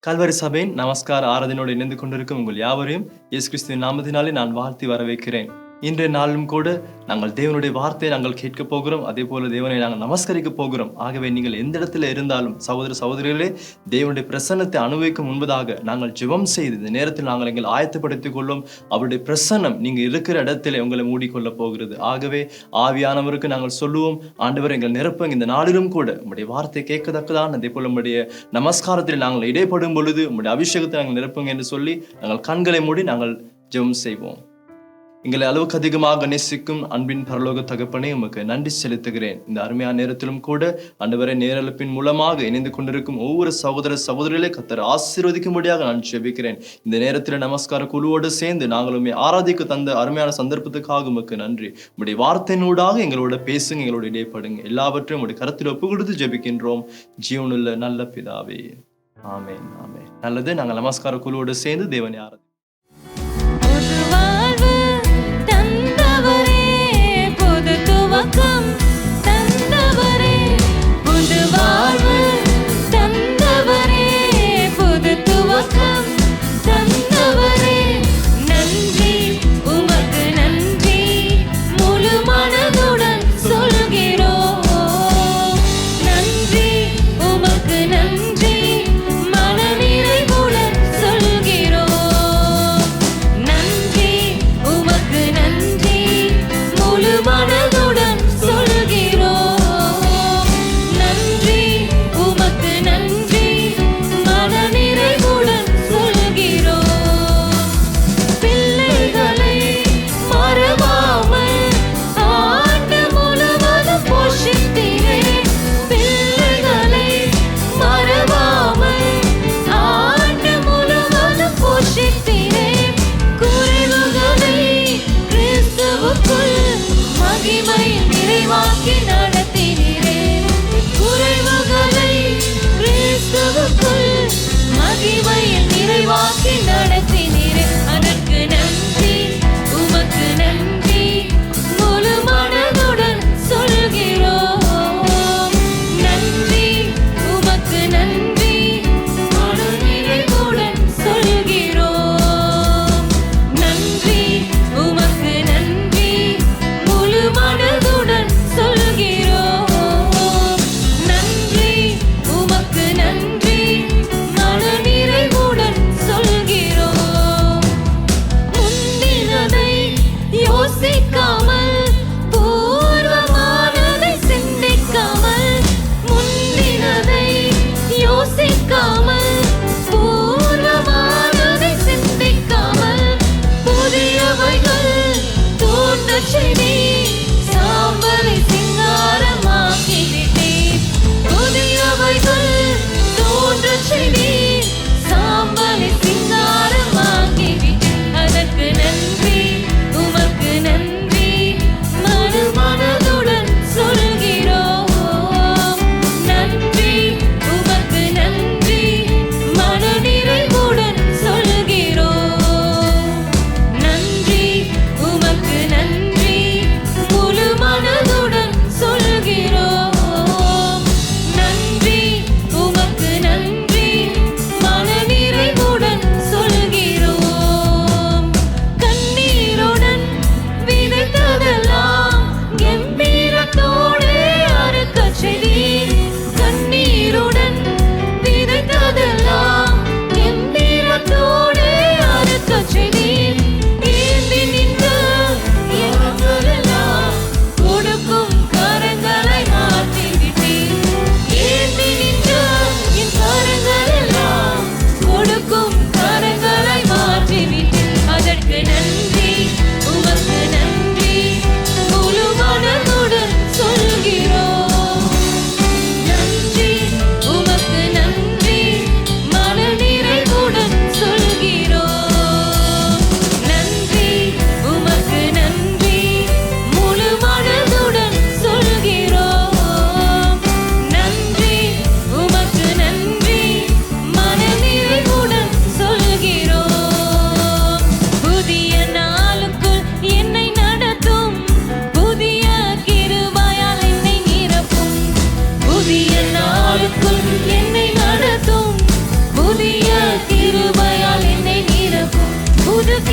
கல்வரி சபையின் நமஸ்கார ஆராதனையோடு இணைந்து கொண்டிருக்கும் உங்கள் யாவரையும் இயேசு கிறிஸ்துவின் நாமத்தினாலே நான் வாழ்த்தி வரவேற்கிறேன். இன்றைய நாளிலும் கூட நாங்கள் தேவனுடைய வார்த்தையை நாங்கள் கேட்க போகிறோம். அதே போல தேவனை நாங்கள் நமஸ்கரிக்க போகிறோம். ஆகவே நீங்கள் எந்த இடத்துல இருந்தாலும் சகோதர சகோதரிகளே, தேவனுடைய பிரசன்னத்தை அனுபவிக்கும் முன்பதாக நாங்கள் ஜெபம் செய்து இந்த நேரத்தில் நாங்கள் எங்களை ஆயத்தப்படுத்திக் கொள்ளும். அவருடைய பிரசன்னம் நீங்க இருக்கிற இடத்துல உங்களை மூடிக்கொள்ள போகிறது. ஆகவே ஆவியானவருக்கு நாங்கள் சொல்லுவோம், ஆண்டவர் எங்கள் நிரப்பங்க. இந்த நாளிலும் கூட உங்களுடைய வார்த்தை கேட்கத்தக்கதான். அதே போல உங்களுடைய நமஸ்காரத்தில் நாங்கள் இடைப்படும் பொழுது உங்களுடைய அபிஷேகத்தை நாங்கள் நிரப்புங்க என்று சொல்லி நாங்கள் கண்களை மூடி நாங்கள் ஜெபம் செய்வோம். எங்களை அளவுக்கு அதிகமாக நேசிக்கும் அன்பின் பரலோக தகப்பனே, உமக்கு நன்றி செலுத்துகிறேன். இந்த அருமையான நேரத்திலும் கூட ஆண்டவரை நேரலைப்பின் மூலமாக இணைந்து கொண்டிருக்கும் ஒவ்வொரு சகோதர சகோதரிகளை கர்த்தர் ஆசீர்வதிக்கும்படியாக நான் ஜெபிக்கிறேன். இந்த நேரத்தில் நமஸ்கார குழுவோடு சேர்ந்து நாங்களுமே ஆராதிக்க தந்த அருமையான சந்தர்ப்பத்துக்காக உமக்கு நன்றி. உங்களுடைய வார்த்தையினூடாக எங்களோட பேசுங்க, எங்களோட இடைப்படுங்க. எல்லாவற்றையும் உங்களுடைய கருத்தில் ஒப்பு கொடுத்து ஜெபிக்கின்றோம் ஜீவனுள்ள நல்ல பிதாவே, ஆமென் ஆமென். நல்லது, நாங்கள் நமஸ்கார குழுவோடு சேர்ந்து தேவனை ஆராதி.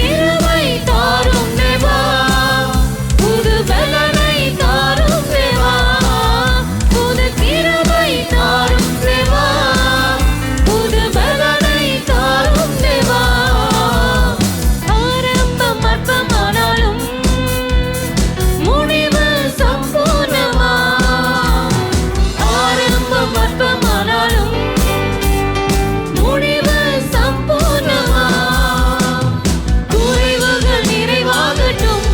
கிருபை தாரும் தேவா, புது பலனை தாரும் தேவா, புது கிருபை தாரும் தேவா, புது பலனை தாரும் தேவா. ஆரம்பம் அற்பமானாலும் முடிவு சம்பூர்ணமா, ஆரம்பம் அற்பமானாலும் முடிவு சம்பூர்ணமா. குறைவுகள் நிறைவாகட்டும்,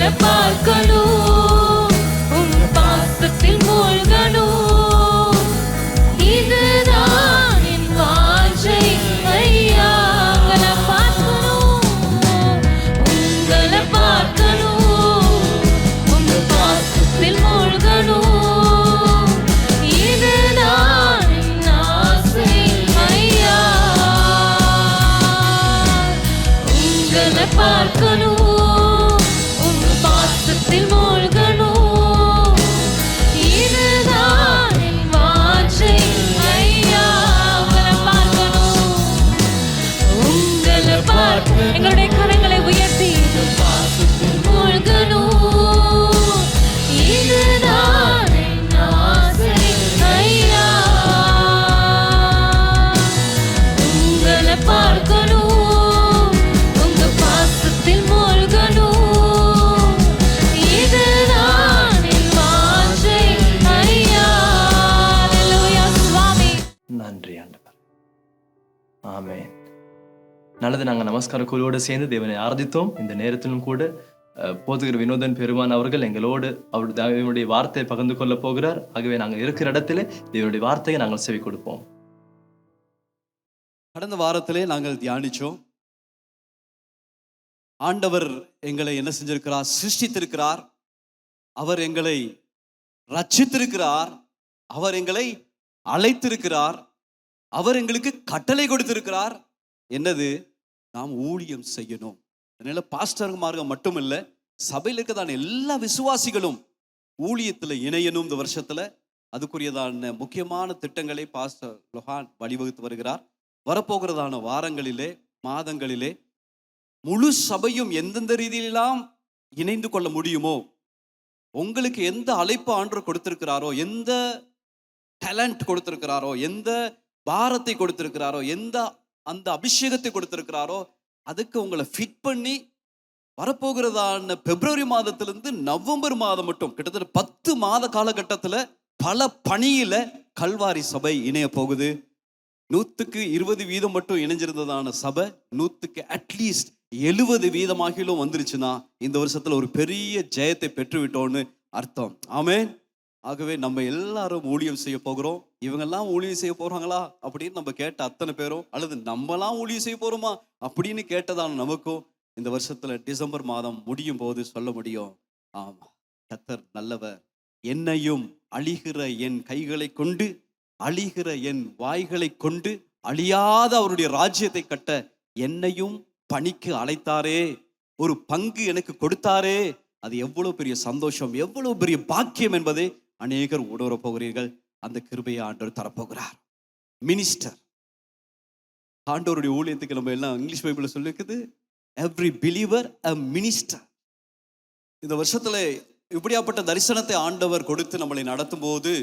உங்களை பார்க்கணும், உம் பாசத்தில் மூழ்கணும், இதுதான் என் வாஞ்சை ஐயா. உங்களை பார்க்கணும், உங்களை பார்க்கணும், உம் பாசத்தில் மூழ்கணும், இதுதான் என் ஆசை ஐயா. உங்களை பார்க்கணும், உம் பாசத்தில் மூழ்கணும், இதுதான் என் வாஞ்சை ஐயா. உங்களை பார்க்கணும், உங்களை பார்க்க எங்களுடைய கரங்களை உயர்த்தி மூழ்கணும், இதுதான் என் ஆசை ஐயா. உங்களை பார்க்கணும், உங்க பாசத்தில் மூழ்கணும், இதுதான் என் வாஞ்சை ஐயா. அல்லேலூயா சுவாமி. நன்றி ஆண்டவர். ஆமென். நல்லது, நாங்கள் நமஸ்கார குழுவோடு சேர்ந்து தேவனை ஆராதித்தோம். இந்த நேரத்திலும் கூட போதுகிற வினோதன் பெருமான் அவர்கள் எங்களோடு தேவனுடைய வார்த்தையை பகிர்ந்து கொள்ள போகிறார். ஆகவே நாங்கள் இருக்கிற இடத்திலே தேவனுடைய வார்த்தையை நாங்கள் செவி கொடுப்போம். கடந்த வாரத்திலே நாங்கள் தியானிச்சோம். ஆண்டவர் எங்களை என்ன செஞ்சிருக்கிறார்? சிருஷ்டித்திருக்கிறார். அவர் எங்களை ரட்சித்திருக்கிறார். அவர் எங்களை அழைத்திருக்கிறார். அவர் எங்களுக்கு கட்டளை கொடுத்திருக்கிறார். என்னது? நாம் ஊழியம் செய்யணும். அதனால பாஸ்டர்மார்கள் மட்டும் இல்லை, சபையில் இருக்கதான எல்லா விசுவாசிகளும் ஊழியத்தில் இணையணும். இந்த வருஷத்துல அதுக்குரியதான முக்கியமான திட்டங்களை பாஸ்டர் லொஹான் வழிவகுத்து வருகிறார். வரப்போகிறதான வாரங்களிலே, மாதங்களிலே முழு சபையும் எந்தெந்த ரீதியிலெல்லாம் இணைந்து கொள்ள முடியுமோ, உங்களுக்கு எந்த அழைப்பு ஆண்டவர் கொடுத்திருக்கிறாரோ, எந்த டேலண்ட் கொடுத்திருக்கிறாரோ, எந்த பாரத்தை கொடுத்திருக்கிறாரோ, எந்த அந்த அபிஷேகத்தை கொடுத்திருக்கிறாரோ, அதுக்கு உங்களை ஃபிட் பண்ணி வரப்போகிறதான பிப்ரவரி மாதத்திலிருந்து நவம்பர் மாதம் மட்டும் கிட்டத்தட்ட 10 மாத காலகட்டத்தில் பல பணியில கல்வாரி சபை இணைய போகுது. 120% மட்டும் இணைஞ்சிருந்ததான சபை 100க்கு அட்லீஸ்ட் 70% வந்துருச்சுன்னா இந்த வருஷத்துல ஒரு பெரிய ஜெயத்தை பெற்றுவிட்டோன்னு அர்த்தம். ஆமென். ஆகவே நம்ம எல்லாரும் ஊழியம் செய்ய போகிறோம். இவங்கெல்லாம் ஊழியம் செய்ய போறாங்களா அப்படின்னு நம்ம கேட்ட அத்தனை பேரும், அல்லது நம்மலாம் ஊழியம் செய்ய போறோமா அப்படின்னு கேட்டதான நமக்கும் இந்த வருஷத்துல டிசம்பர் மாதம் முடியும் போது சொல்ல முடியும், ஆமா, கர்த்தர் நல்லவர். என்னையும் அழிகிற என் கைகளை கொண்டு, அழிகிற என் வாய்களை கொண்டு அழியாத அவருடைய ராஜ்யத்தை கட்ட என்னையும் பணிக்கு அழைத்தாரே, ஒரு பங்கு எனக்கு கொடுத்தாரே. அது எவ்வளவு பெரிய சந்தோஷம், எவ்வளவு பெரிய பாக்கியம் என்பதை அநேகர் உணர போகிறீர்கள். அந்த கிருபையை ஆண்டவர் தரப்போகிறார். மினிஸ்டர், ஆண்டவருடைய ஊழியத்துக்கு நம்ம எல்லாம் இங்கிலீஷ் பைபிள்ல சொல்லிருக்குது, எவ்ரி பிலீவர் அ மினிஸ்டர். இந்த வருஷத்துல இப்படியாப்பட்ட தரிசனத்தை ஆண்டவர் கொடுத்து நம்மளை நடத்தும் போது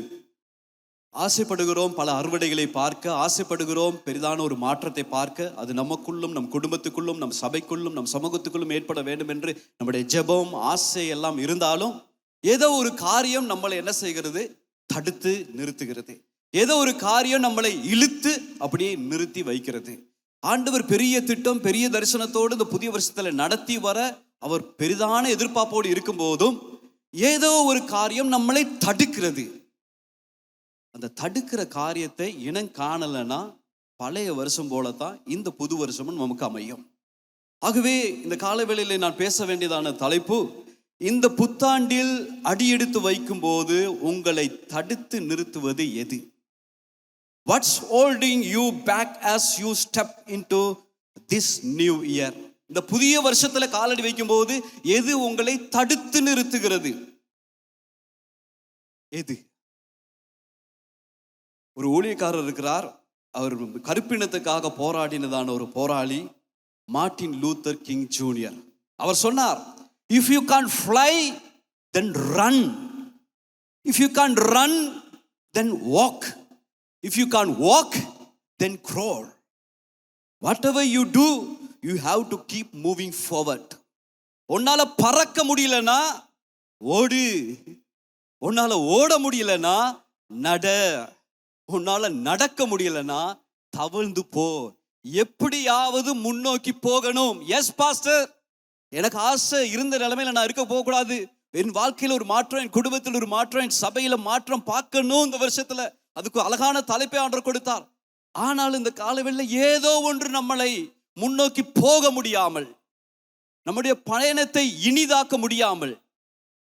ஆசைப்படுகிறோம் பல அறுவடைகளை பார்க்க, ஆசைப்படுகிறோம் பெரிதான ஒரு மாற்றத்தை பார்க்க. அது நமக்குள்ளும், நம் குடும்பத்துக்குள்ளும், நம் சபைக்குள்ளும், நம் சமூகத்துக்குள்ளும் ஏற்பட வேண்டும் என்று நம்முடைய ஜெபம், ஆசை எல்லாம் இருந்தாலும் ஏதோ ஒரு காரியம் நம்மளை என்ன செய்கிறது? தடுத்து நிறுத்துகிறது. ஏதோ ஒரு காரியம் நம்மளை இழுத்து அப்படியே நிறுத்தி வைக்கிறது. ஆண்டவர் பெரிய திட்டம், பெரிய தரிசனத்தோடு இந்த புதிய வருஷத்துல நடத்தி வர அவர் பெரிதான எதிர்பார்ப்போடு இருக்கும் போதும் ஏதோ ஒரு காரியம் நம்மளை தடுக்கிறது. அந்த தடுக்கிற காரியத்தை இனம் காணலைன்னா பழைய வருஷம் போலத்தான் இந்த புது வருஷமும் நமக்கு அமையும். ஆகவே இந்த காலவேளையிலே நான் பேச வேண்டியதான தலைப்பு, இந்த புத்தாண்டில் அடியெடுத்து வைக்கும் போது உங்களை தடுத்து நிறுத்துவது எது? What's holding you back as you step into this new year? இந்த புதிய வருஷத்துல காலடி வைக்கும் போது எது உங்களை தடுத்து நிறுத்துகிறது? எது? ஒரு ஊழியக்காரர் இருக்கிறார். அவர் கருப்பினத்துக்காக போராடினதான ஒரு போராளி, மார்ட்டின் லூத்தர் கிங் ஜூனியர். அவர் சொன்னார், if you can't fly then run, if you can't run then walk, if you can't walk then crawl, whatever you do you have to keep moving forward. உன்னால பறக்க முடியலனா ஓடு, உன்னால ஓட முடியலனா நட, உன்னால நடக்க முடியலனா தவழ்ந்து போ, எப்படியாவது முன்னோக்கி போகணும். எஸ் பாஸ்டர், எனக்கு ஆசை இருந்த நிலைமையில நான் இருக்க போகக்கூடாது. என் வாழ்க்கையில ஒரு மாற்றம், என் குடும்பத்தில் ஒரு மாற்றம், என் சபையில மாற்றம் பார்க்கணும் இந்த வருஷத்துல. அதுக்கு அழகான தலைப்பை ஆண்டவர் கொடுத்தார். ஆனால் இந்த காலவெளியில ஏதோ ஒன்று நம்மளை முன்னோக்கி போக முடியாமல், நம்முடைய பயணத்தை இனிதாக்க முடியாமல்,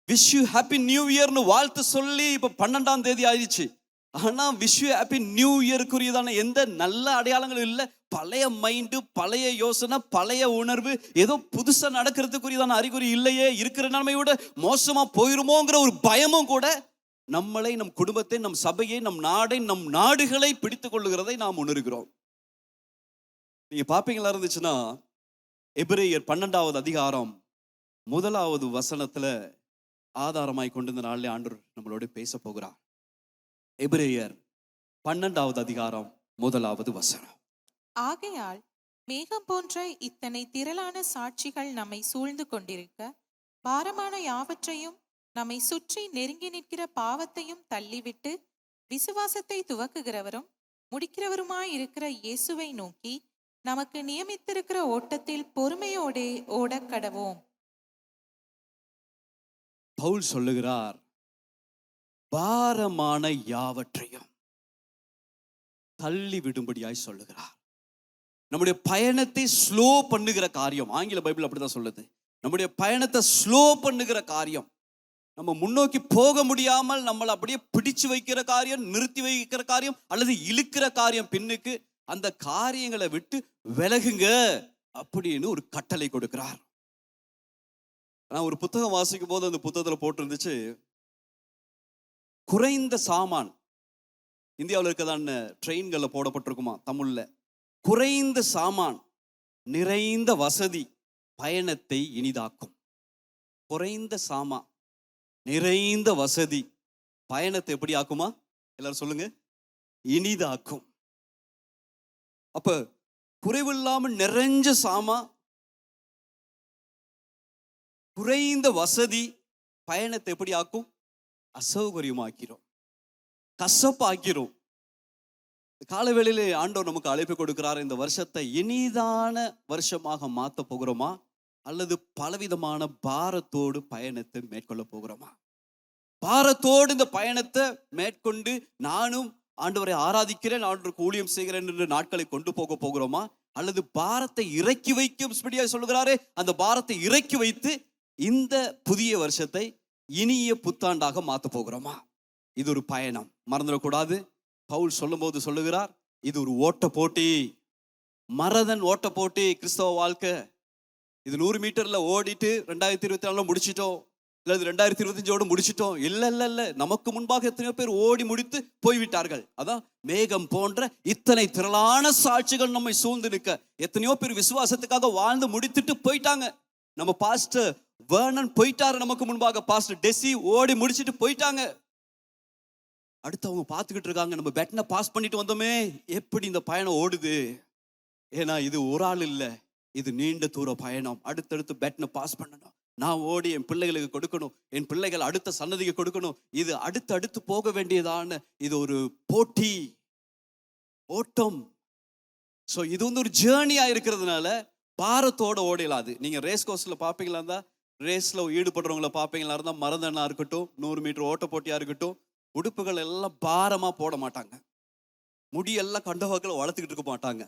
விஷ் யூ ஹாப்பி நியூ இயர்னு வாழ்த்து சொல்லி இப்ப 12ஆம் தேதி ஆயிடுச்சு. ஆனா விஷ் யூ ஹாப்பி நியூ இயருக்குரியதான எந்த நல்ல அடையாளங்களும் இல்லை. பழைய மைண்டு, பழைய யோசனை, பழைய உணர்வு, ஏதோ புதுசா நடக்கிறதுக்குரியதான அறிகுறி இல்லையே. இருக்கிற நிலைமையோட மோசமா போயிருமோங்கிற ஒரு பயமும் கூட நம்மளை, நம் குடும்பத்தை, நம் சபையை, நம் நாடை, நம் நாடுகளை பிடித்துக் கொள்ளுகிறதை நாம் உணர்கிறோம். நீங்க பாப்பீங்களா இருந்துச்சுன்னா எபிரேயர் 12வது அதிகாரம் 1வது வசனத்துல ஆதாரமாய் கொண்டு இந்த நாளிலே ஆண்டவர் நம்மளோட பேச போகிறார். எபிரேயர் 12வது அதிகாரம் 1வது வசனம். ஆகையால் மேகம் போன்ற இத்தனை திரளான சாட்சிகள் நம்மை சூழ்ந்து கொண்டிருக்க, பாரமான யாவற்றையும் நம்மை சுற்றி நெருங்கி நிற்கிற பாவத்தையும் தள்ளிவிட்டு, விசுவாசத்தை துவக்குகிறவரும் முடிக்கிறவருமாய் இருக்கிற இயேசுவை நோக்கி நமக்கு நியமித்திருக்கிற ஓட்டத்தில் பொறுமையோடே ஓடக் கடவோம். பவுல் சொல்லுகிறார், பாரமான யாவற்றையும் தள்ளி விடும்படியாய் சொல்லுகிறார். நம்முடைய பயணத்தை ஸ்லோ பண்ணுகிற காரியம், ஆங்கில பைபிள் அப்படிதான் சொல்லுது. நம்முடைய பயணத்தை ஸ்லோ பண்ணுகிற காரியம், நம்ம முன்னோக்கி போக முடியாமல் நம்மளை அப்படியே பிடிச்சு வைக்கிற காரியம், நிறுத்தி வைக்கிற காரியம், அல்லது இழுக்கிற காரியம் பின்னுக்கு, அந்த காரியங்களை விட்டு விலகுங்க அப்படின்னு ஒரு கட்டளை கொடுக்கிறார். நான் ஒரு புத்தகம் வாசிக்கும் போது அந்த புத்தகத்துல போட்டிருந்துச்சு, குறைந்த சாமான், இந்தியாவில் இருக்கதான ட்ரெயின்களில் போடப்பட்டிருக்குமா தமிழ்ல, குறைந்த சாமான் நிறைந்த வசதி பயணத்தை இனிதாக்கும். குறைந்த சாமான் நிறைந்த வசதி பயணத்தை எப்படி ஆக்குமா? எல்லாரும் சொல்லுங்க, இனிதாக்கும். அப்ப குறைவில்லாம நிறைஞ்ச சாமான், குறைந்த வசதி பயணத்தை எப்படி ஆக்கும்? அசௌகரியமாக்கிறோம், கசப்பாக்கிறோம். காலவேளையிலே ஆண்டவர் நமக்கு அழைப்பு கொடுக்கிறார். இந்த வருஷத்தை இனிதான வருஷமாக மாற்ற போகிறோமா, அல்லது பலவிதமான பாரத்தோடு பயணத்தை மேற்கொள்ள போகிறோமா? பாரத்தோடு இந்த பயணத்தை மேற்கொண்டு நானும் ஆண்டவரை ஆராதிக்கிறேன், ஆண்டவருக்கு ஊழியம் செய்கிறேன் என்ற நாட்களை கொண்டு போக போகிறோமா, அல்லது பாரத்தை இறக்கி வைக்கும் சொல்லுகிறாரே, அந்த பாரத்தை இறக்கி வைத்து இந்த புதிய வருஷத்தை இனிய புத்தாண்டாக மாற்ற போகிறோமா? இது ஒரு பயணம், மறந்துடக்கூடாது. பவுல் சொல்லும் போது சொல்லுகிறார், இது ஒரு ஓட்ட போட்டி, மரதன் ஓட்ட போட்டி. கிறிஸ்தவ வாழ்க்கை இது 100 மீட்டர்ல ஓடிட்டு 2024 முடிச்சிட்டோம், இல்ல 2025 முடிச்சிட்டோம். இல்ல, நமக்கு முன்பாக எத்தனையோ பேர் ஓடி முடித்து போய்விட்டார்கள். அதான் மேகம் போன்ற இத்தனை திரளான சாட்சிகள் நம்மை சூழ்ந்து நிற்க, எத்தனையோ பேர் விசுவாசத்துக்காக வாழ்ந்து முடித்துட்டு போயிட்டாங்க. நம்ம பாஸ்டர் வேர்னன் போயிட்டாரு நமக்கு முன்பாக, பாஸ்டர் டெசி ஓடி முடிச்சிட்டு போயிட்டாங்க. அடுத்து அவங்க பார்த்துக்கிட்டு இருக்காங்க, நம்ம பெட்டனை பாஸ் பண்ணிட்டு வந்தோமே, எப்படி இந்த பயணம் ஓடுது. ஏன்னா இது ஒரு ஆள் இல்லை, இது நீண்ட தூர பயணம். அடுத்தடுத்து பெட்டனை பாஸ் பண்ணணும், நான் ஓடி என் பிள்ளைகளுக்கு கொடுக்கணும், என் பிள்ளைகள் அடுத்த சன்னதிக்கு கொடுக்கணும். இது அடுத்து போக வேண்டியதான இது ஒரு போட்டி, ஓட்டம். ஸோ இது ஒரு ஜேர்னியா இருக்கிறதுனால பாரத்தோட ஓடலாது. நீங்க ரேஸ் கோர்ஸ்ல பார்ப்பீங்களா இருந்தா, ரேஸ்ல ஈடுபடுறவங்கள பார்ப்பீங்களா இருந்தா, மரதனா இருக்கட்டும், 100 மீட்டர் ஓட்ட போட்டியா இருக்கட்டும், உடுப்புகள் எல்லாம் பாரமா போட மாட்டாங்க, முடியெல்லாம் கண்டவாக்கில் வளர்த்துக்கிட்டு இருக்க மாட்டாங்க.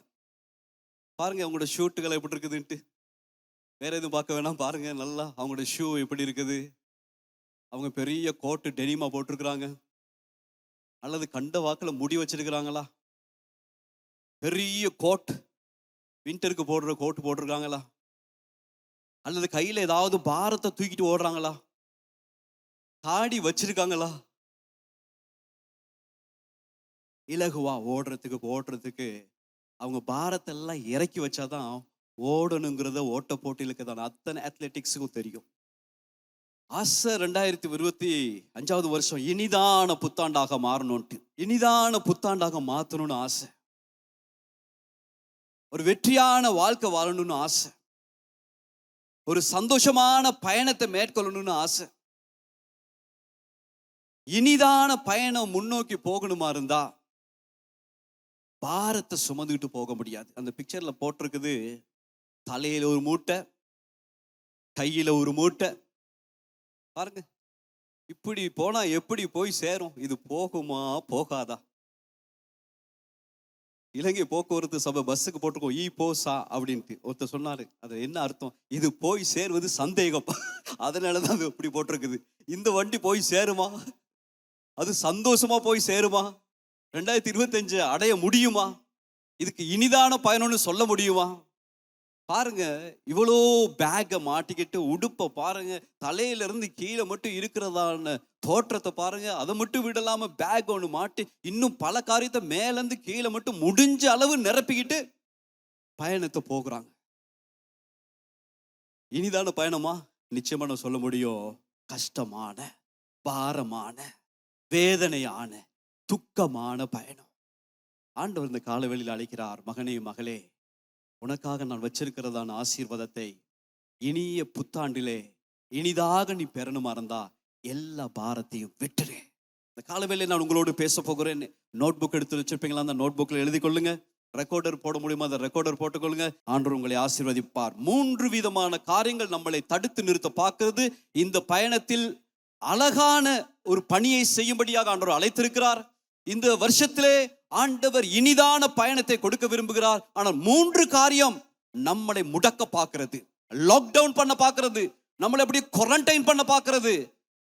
பாருங்க அவங்களோட ஷூட்டுகள் எப்படி இருக்குதுன்ட்டு, வேற எதுவும் பார்க்க வேணாம், பாருங்க நல்லா அவங்களோட ஷூ எப்படி இருக்குது. அவங்க பெரிய கோட்டு டெனிமா போட்டிருக்கிறாங்க, அல்லது கண்ட வாக்கில் முடி வச்சிருக்கிறாங்களா, பெரிய கோட் விண்டருக்கு போடுற கோட்டு போட்டிருக்காங்களா, அல்லது கையில ஏதாவது பாரத்தை தூக்கிட்டு ஓடுறாங்களா, தாடி வச்சிருக்காங்களா, இலகுவா ஓடுறதுக்கு அவங்க பாரத்தை எல்லாம் இறக்கி வச்சாதான் ஓடணுங்கிறத ஓட்ட போட்டியிலுக்கு தான் அத்தனை அத்லெட்டிக்ஸுக்கும் தெரியும். ஆசை 2025 வருஷம் இனிதான புத்தாண்டாக மாறணும்ட்டு, இனிதான புத்தாண்டாக மாற்றணும்னு ஆசை, ஒரு வெற்றியான வாழ்க்கை வாழணும்னு ஆசை, ஒரு சந்தோஷமான பயணத்தை மேற்கொள்ளணும்னு ஆசை. இனிதான பயணம் முன்னோக்கி போகணுமா இருந்தா பாரத்தை சுமந்துக்கிட்டு போக முடியாது. அந்த பிக்சர்ல போட்டிருக்குது, தலையில ஒரு மூட்டை, கையில ஒரு மூட்டை. பாருங்க, இப்படி போனா எப்படி போய் சேரும்? இது போகுமா போகாதா? இலங்கை போக்குவரத்து சபை பஸ்ஸுக்கு போட்டிருக்கோம் ஈ போ சா அப்படின்ட்டு. ஒருத்தர் சொன்னாரு, அது என்ன அர்த்தம்? இது போய் சேர்வது சந்தேகம், அதனாலதான் அது இப்படி போட்டிருக்குது. இந்த வண்டி போய் சேருமா? அது சந்தோஷமா போய் சேருமா? 2025 அடைய முடியுமா? இதுக்கு இனிதான பயணம்னு சொல்ல முடியுமா? பாருங்க, இவ்வளோ பேக்கை மாட்டிக்கிட்டு, உடுப்பை பாருங்க, தலையில இருந்து கீழே மட்டும் இருக்கிறதான தோற்றத்தை பாருங்க, அதை மட்டும் விடலாம பேக் ஒன்று மாட்டி இன்னும் பல காரியத்தை மேலேருந்து கீழே மட்டும் முடிஞ்ச அளவு நிரப்பிக்கிட்டு பயணத்தை போகிறாங்க. இனிதான பயணமா? நிச்சயமா நான் சொல்ல முடியும், கஷ்டமான, பாரமான, வேதனையான, துக்கமான பயணம். ஆண்டவர் இந்த காலவெளியில் அழைக்கிறார், மகனே மகளே, உனக்காக நான் வச்சிருக்கிறதான ஆசீர்வாதத்தை இனிய புத்தாண்டிலே இனிதாக நீ பெறணுமா இருந்தா எல்லா பாரத்தையும் விட்டுரு. இந்த காலவேளையில நான் உங்களோடு பேச போகிறேன். நோட் புக் எடுத்து வச்சிருப்பீங்களா? அந்த நோட் புக்ல எழுதி கொள்ளுங்க. ரெக்கார்டர் போட முடியுமா? அந்த ரெக்கார்டர் போட்டுக்கொள்ளுங்க. ஆண்டவர் உங்களை ஆசீர்வதிப்பார். 3 விதமான காரியங்கள் நம்மளை தடுத்து நிறுத்த பார்க்கிறது. இந்த பயணத்தில் அழகான ஒரு பணியை செய்யும்படியாக ஆண்டவர் அழைத்திருக்கிறார். இந்த வருஷத்திலே ஆண்டவர் இனிதான பயணத்தை கொடுக்க விரும்புகிறார். ஆனால் 3 காரியம் நம்மளை முடக்க பார்க்கிறது, லாக்டவுன் பண்ண பார்க்கிறது, நம்மளை அப்படியே குவாரண்டைன் பண்ண பார்க்கிறது.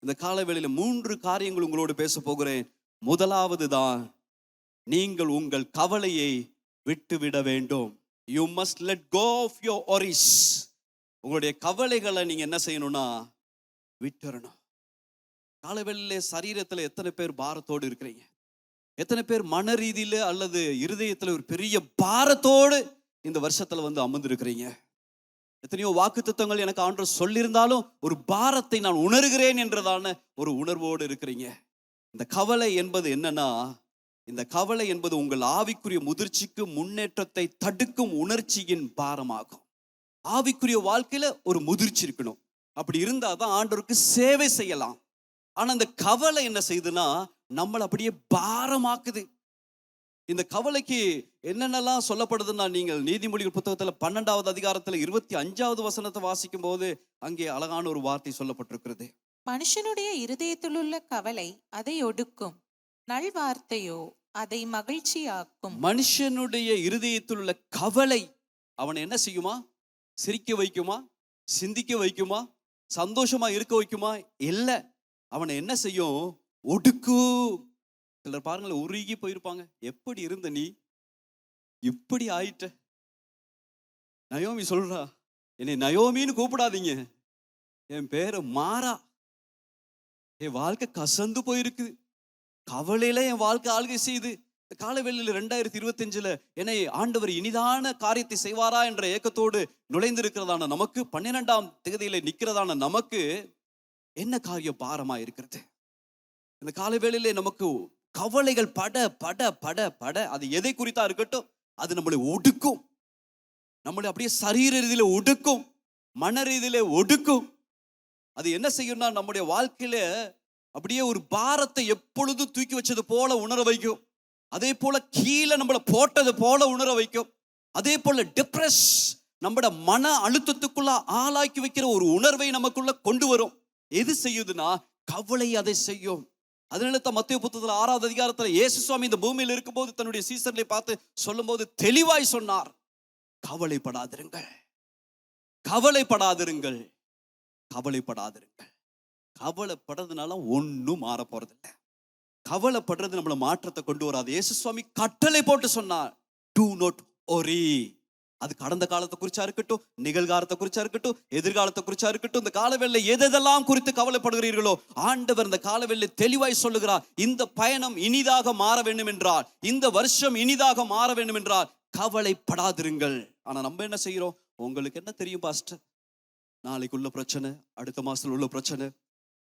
இந்த காலவேளையில 3 காரியங்கள் உங்களோடு பேச போகிறேன். முதலாவது தான், நீங்கள் உங்கள் கவலையை விட்டுவிட வேண்டும். You must let go of your worries. உங்களுடைய கவலைகளை நீங்க என்ன செய்யணும்னா விட்டுறணும். காலவேளையில சரீரத்துல எத்தனை பேர் பாரத்தோடு இருக்கிறீங்க? எத்தனை பேர் மன ரீதியில அல்லது இருதயத்துல ஒரு பெரிய பாரத்தோடு இந்த வருஷத்துல வந்து அமர்ந்திருக்கிறீங்க? எத்தனையோ வாக்குத்தத்தங்கள் எனக்கு ஆண்டவர் சொல்லியிருந்தாலும் ஒரு பாரத்தை நான் உணர்கிறேன் என்றதான ஒரு உணர்வோடு இருக்கிறீங்க. இந்த கவலை என்பது என்னன்னா, இந்த கவலை என்பது உங்கள் ஆவிக்குரிய முதிர்ச்சிக்கு, முன்னேற்றத்தை தடுக்கும் உணர்ச்சியின் பாரமாகும். ஆவிக்குரிய வாழ்க்கையில ஒரு முதிர்ச்சி இருக்கணும். அப்படி இருந்தாதான் ஆண்டவருக்கு சேவை செய்யலாம். ஆனா இந்த கவலை என்ன செய்யுதுன்னா, நம்மளை அப்படியே பாரமாக்குது. இந்த கவலைக்கு என்னென்னலாம் சொல்லப்படுதுன்னா, நீங்கள் நீதிமொழிகள் புத்தகத்துல 12வது அதிகாரத்துல 25வது வசனத்தை வாசிக்கும் போது அங்கே அழகான ஒரு வார்த்தை சொல்லப்பட்டிருக்கிறது. மனுஷனுடைய இருதயத்திலுள்ள கவலை அதை ஒடுக்கும், நல்வார்த்தையோ அதை மகிழ்ச்சியாக்கும். மனுஷனுடைய இருதயத்தில் உள்ள கவலை அவனை என்ன செய்யுமா? சிரிக்க வைக்குமா? சிந்திக்க வைக்குமா? சந்தோஷமா இருக்க வைக்குமா? இல்லை, அவனை என்ன செய்யும்? ஒடுக்கு. சிலர் பாருங்களேன், உருகி போயிருப்பாங்க. எப்படி இருந்த நீ இப்படி ஆயிட்ட? நயோமி சொல்றா, என்னை நயோமின்னு கூப்பிடாதீங்க, என் பேரு மாறா. என் வாழ்க்கை கசந்து போயிருக்கு, கவலையில என் வாழ்க்கை ஆள்கை செய்து. காலவேளையில் 2025 என்னை ஆண்டவர் இனிதான காரியத்தை செய்வாரா என்ற ஏக்கத்தோடு நுழைந்திருக்கிறதான நமக்கு, 12ஆம் தேதியில நிற்கிறதான நமக்கு என்ன காரியம் பாரமா இருக்கிறது? இந்த காலவேளையிலே நமக்கு கவலைகள் பட பட பட பட, அது எதை குறித்தா இருக்கட்டும், அது நம்மளை ஒடுக்கும். நம்மளை அப்படியே சரீர ரீதியில ஒடுக்கும், மன ரீதியில ஒடுக்கும். அது என்ன செய்யும்னா, நம்முடைய வாழ்க்கையில அப்படியே ஒரு பாரத்தை எப்பொழுதும் தூக்கி வச்சது போல உணர வைக்கும். அதே போல கீழே நம்மளை போட்டது போல உணர வைக்கும். அதே போல டிப்ரெஸ், நம்மட மன அழுத்தத்துக்குள்ள ஆளாக்கி வைக்கிற ஒரு உணர்வை நமக்குள்ள கொண்டு வரும். எது செய்யுதுன்னா, கவலை அதை செய்யும். அதனால தான் மத்தேயு புத்தகத்துல 6வது அதிகாரத்துல இயேசு சுவாமி இந்த பூமியில் இருக்கும்போது தன்னுடைய சீசர்களை பார்த்து சொல்லும் போது தெளிவாய் சொன்னார், கவலைப்படாதிருங்கள், கவலைப்படாதிருங்கள், கவலைப்படாதிருங்கள். கவலைப்படுறதுனால ஒன்னும் மாற போறதில்லை. கவலைப்படுறது நம்மள மாற்றத்தை கொண்டு வராது. இயேசு சுவாமி கட்டளை போட்டு சொன்னார், do not worry. அது கடந்த காலத்தை குறிச்சா இருக்கட்டும், நிகழ்காலத்தை குறிச்சா இருக்கட்டும், எதிர்காலத்தை குறிச்சா இருக்கட்டும், இந்த காலவெளியில எதெல்லாம் குறித்து கவலைப்படுகிறீர்களோ, ஆண்டவர் இந்த காலவெளியில தெளிவாய் சொல்லுகிறார், இந்த பயணம் இனிதாக மாற வேண்டும் என்றால், இந்த வருஷம் இனிதாக மாற வேண்டும் என்றால் கவலைப்படாதிருங்கள். ஆனா நம்ம என்ன செய்யறோம்? உங்களுக்கு என்ன தெரியும் பாஸ்டர்? நாளைக்கு உள்ள பிரச்சனை, அடுத்த மாசத்துல உள்ள பிரச்சனை,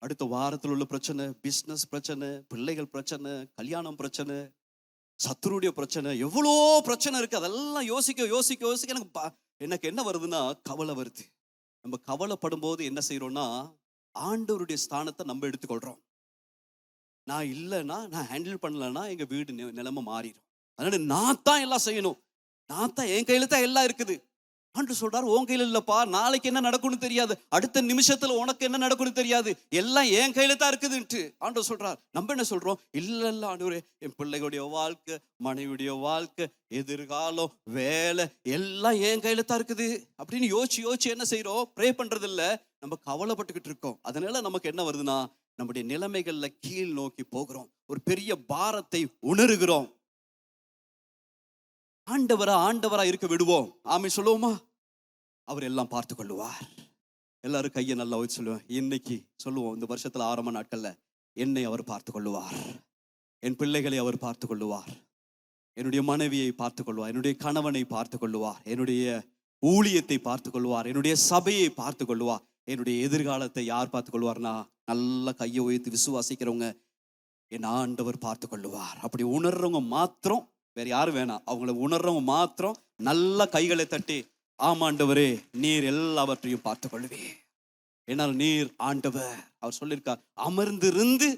அடுத்த வாரத்தில் உள்ள பிரச்சனை, பிஸ்னஸ் பிரச்சனை, பிள்ளைகள் பிரச்சனை, கல்யாணம் பிரச்சனை, சத்துருடைய பிரச்சனை, எவ்வளோ பிரச்சனை இருக்கு. அதெல்லாம் யோசிக்க யோசிக்க யோசிக்க எனக்கு என்ன வருதுன்னா, கவலை வருது. நம்ம கவலைப்படும் போது என்ன செய்யறோம்னா, ஆண்டவருடைய ஸ்தானத்தை நம்ம எடுத்துக்கொள்றோம். நான் இல்லைன்னா, நான் ஹேண்டில் பண்ணலன்னா எங்க வீடு நிலைமை மாறிடும். அதனால நான் தான் எல்லாம் செய்யணும், நான் தான், என் கையில தான் எல்லாம் இருக்குது. ஆண்டு சொல்றாரு, உன் கையில இல்லப்பா, நாளைக்கு என்ன நடக்கும்னு தெரியாது, அடுத்த நிமிஷத்துல உனக்கு என்ன நடக்கும்னு தெரியாது, எல்லாம் என் கையில தான் இருக்குதுன்ட்டு ஆண்டு சொல்றார். நம்ம என்ன சொல்றோம்? இல்ல ஆண்டவரே, என் பிள்ளைகளுடைய வாழ்க்கை, மனைவியுடைய வாழ்க்கை, எதிர்காலம், வேலை எல்லாம் என் கையில தான் இருக்குது அப்படின்னு யோசிச்சு என்ன செய்யறோம்? ப்ரே பண்றது இல்ல, நம்ம கவலைப்பட்டுக்கிட்டு இருக்கோம். அதனால நமக்கு என்ன வருதுன்னா, நம்முடைய நிலைமைகள்ல கீழ் நோக்கி போகிறோம், ஒரு பெரிய பாரத்தை உணர்கிறோம். ஆண்டவரா இருக்க விடுவோம். ஆமென் சொல்லுவோமா? அவர் எல்லாம் பார்த்து கொள்ளுவார். எல்லாரும் கையை நல்லா வச்சு சொல்லுவோம். இன்னைக்கு சொல்லுவோம், இந்த வருஷத்துல ஆரம்ப நாட்கள்ல என்னை அவர் பார்த்து கொள்ளுவார், என் பிள்ளைகளை அவர் பார்த்து கொள்ளுவார், என்னுடைய மனைவியை பார்த்து கொள்வார், என்னுடைய கணவனை பார்த்து கொள்ளுவார், என்னுடைய ஊழியத்தை பார்த்து கொள்வார், என்னுடைய சபையை பார்த்து கொள்வார். என்னுடைய எதிர்காலத்தை யார் பார்த்து கொள்வார்னா, நல்லா கையை உயர்த்தி விசுவாசிக்கிறவங்க, என் ஆண்டவர் பார்த்து கொள்ளுவார். அப்படி உணர்றவங்க மாத்திரம், வேற யாரும் வேணாம், அவங்கள உணர்றவங்க மாத்திரம் நல்ல கைகளை தட்டி, ஆமாண்டவரே நீர் எல்லாவற்றையும் பார்த்து கொள்வே, என்னால் நீர் ஆண்டவர். அவர் சொல்லியிருக்கார், அமர்ந்திருந்து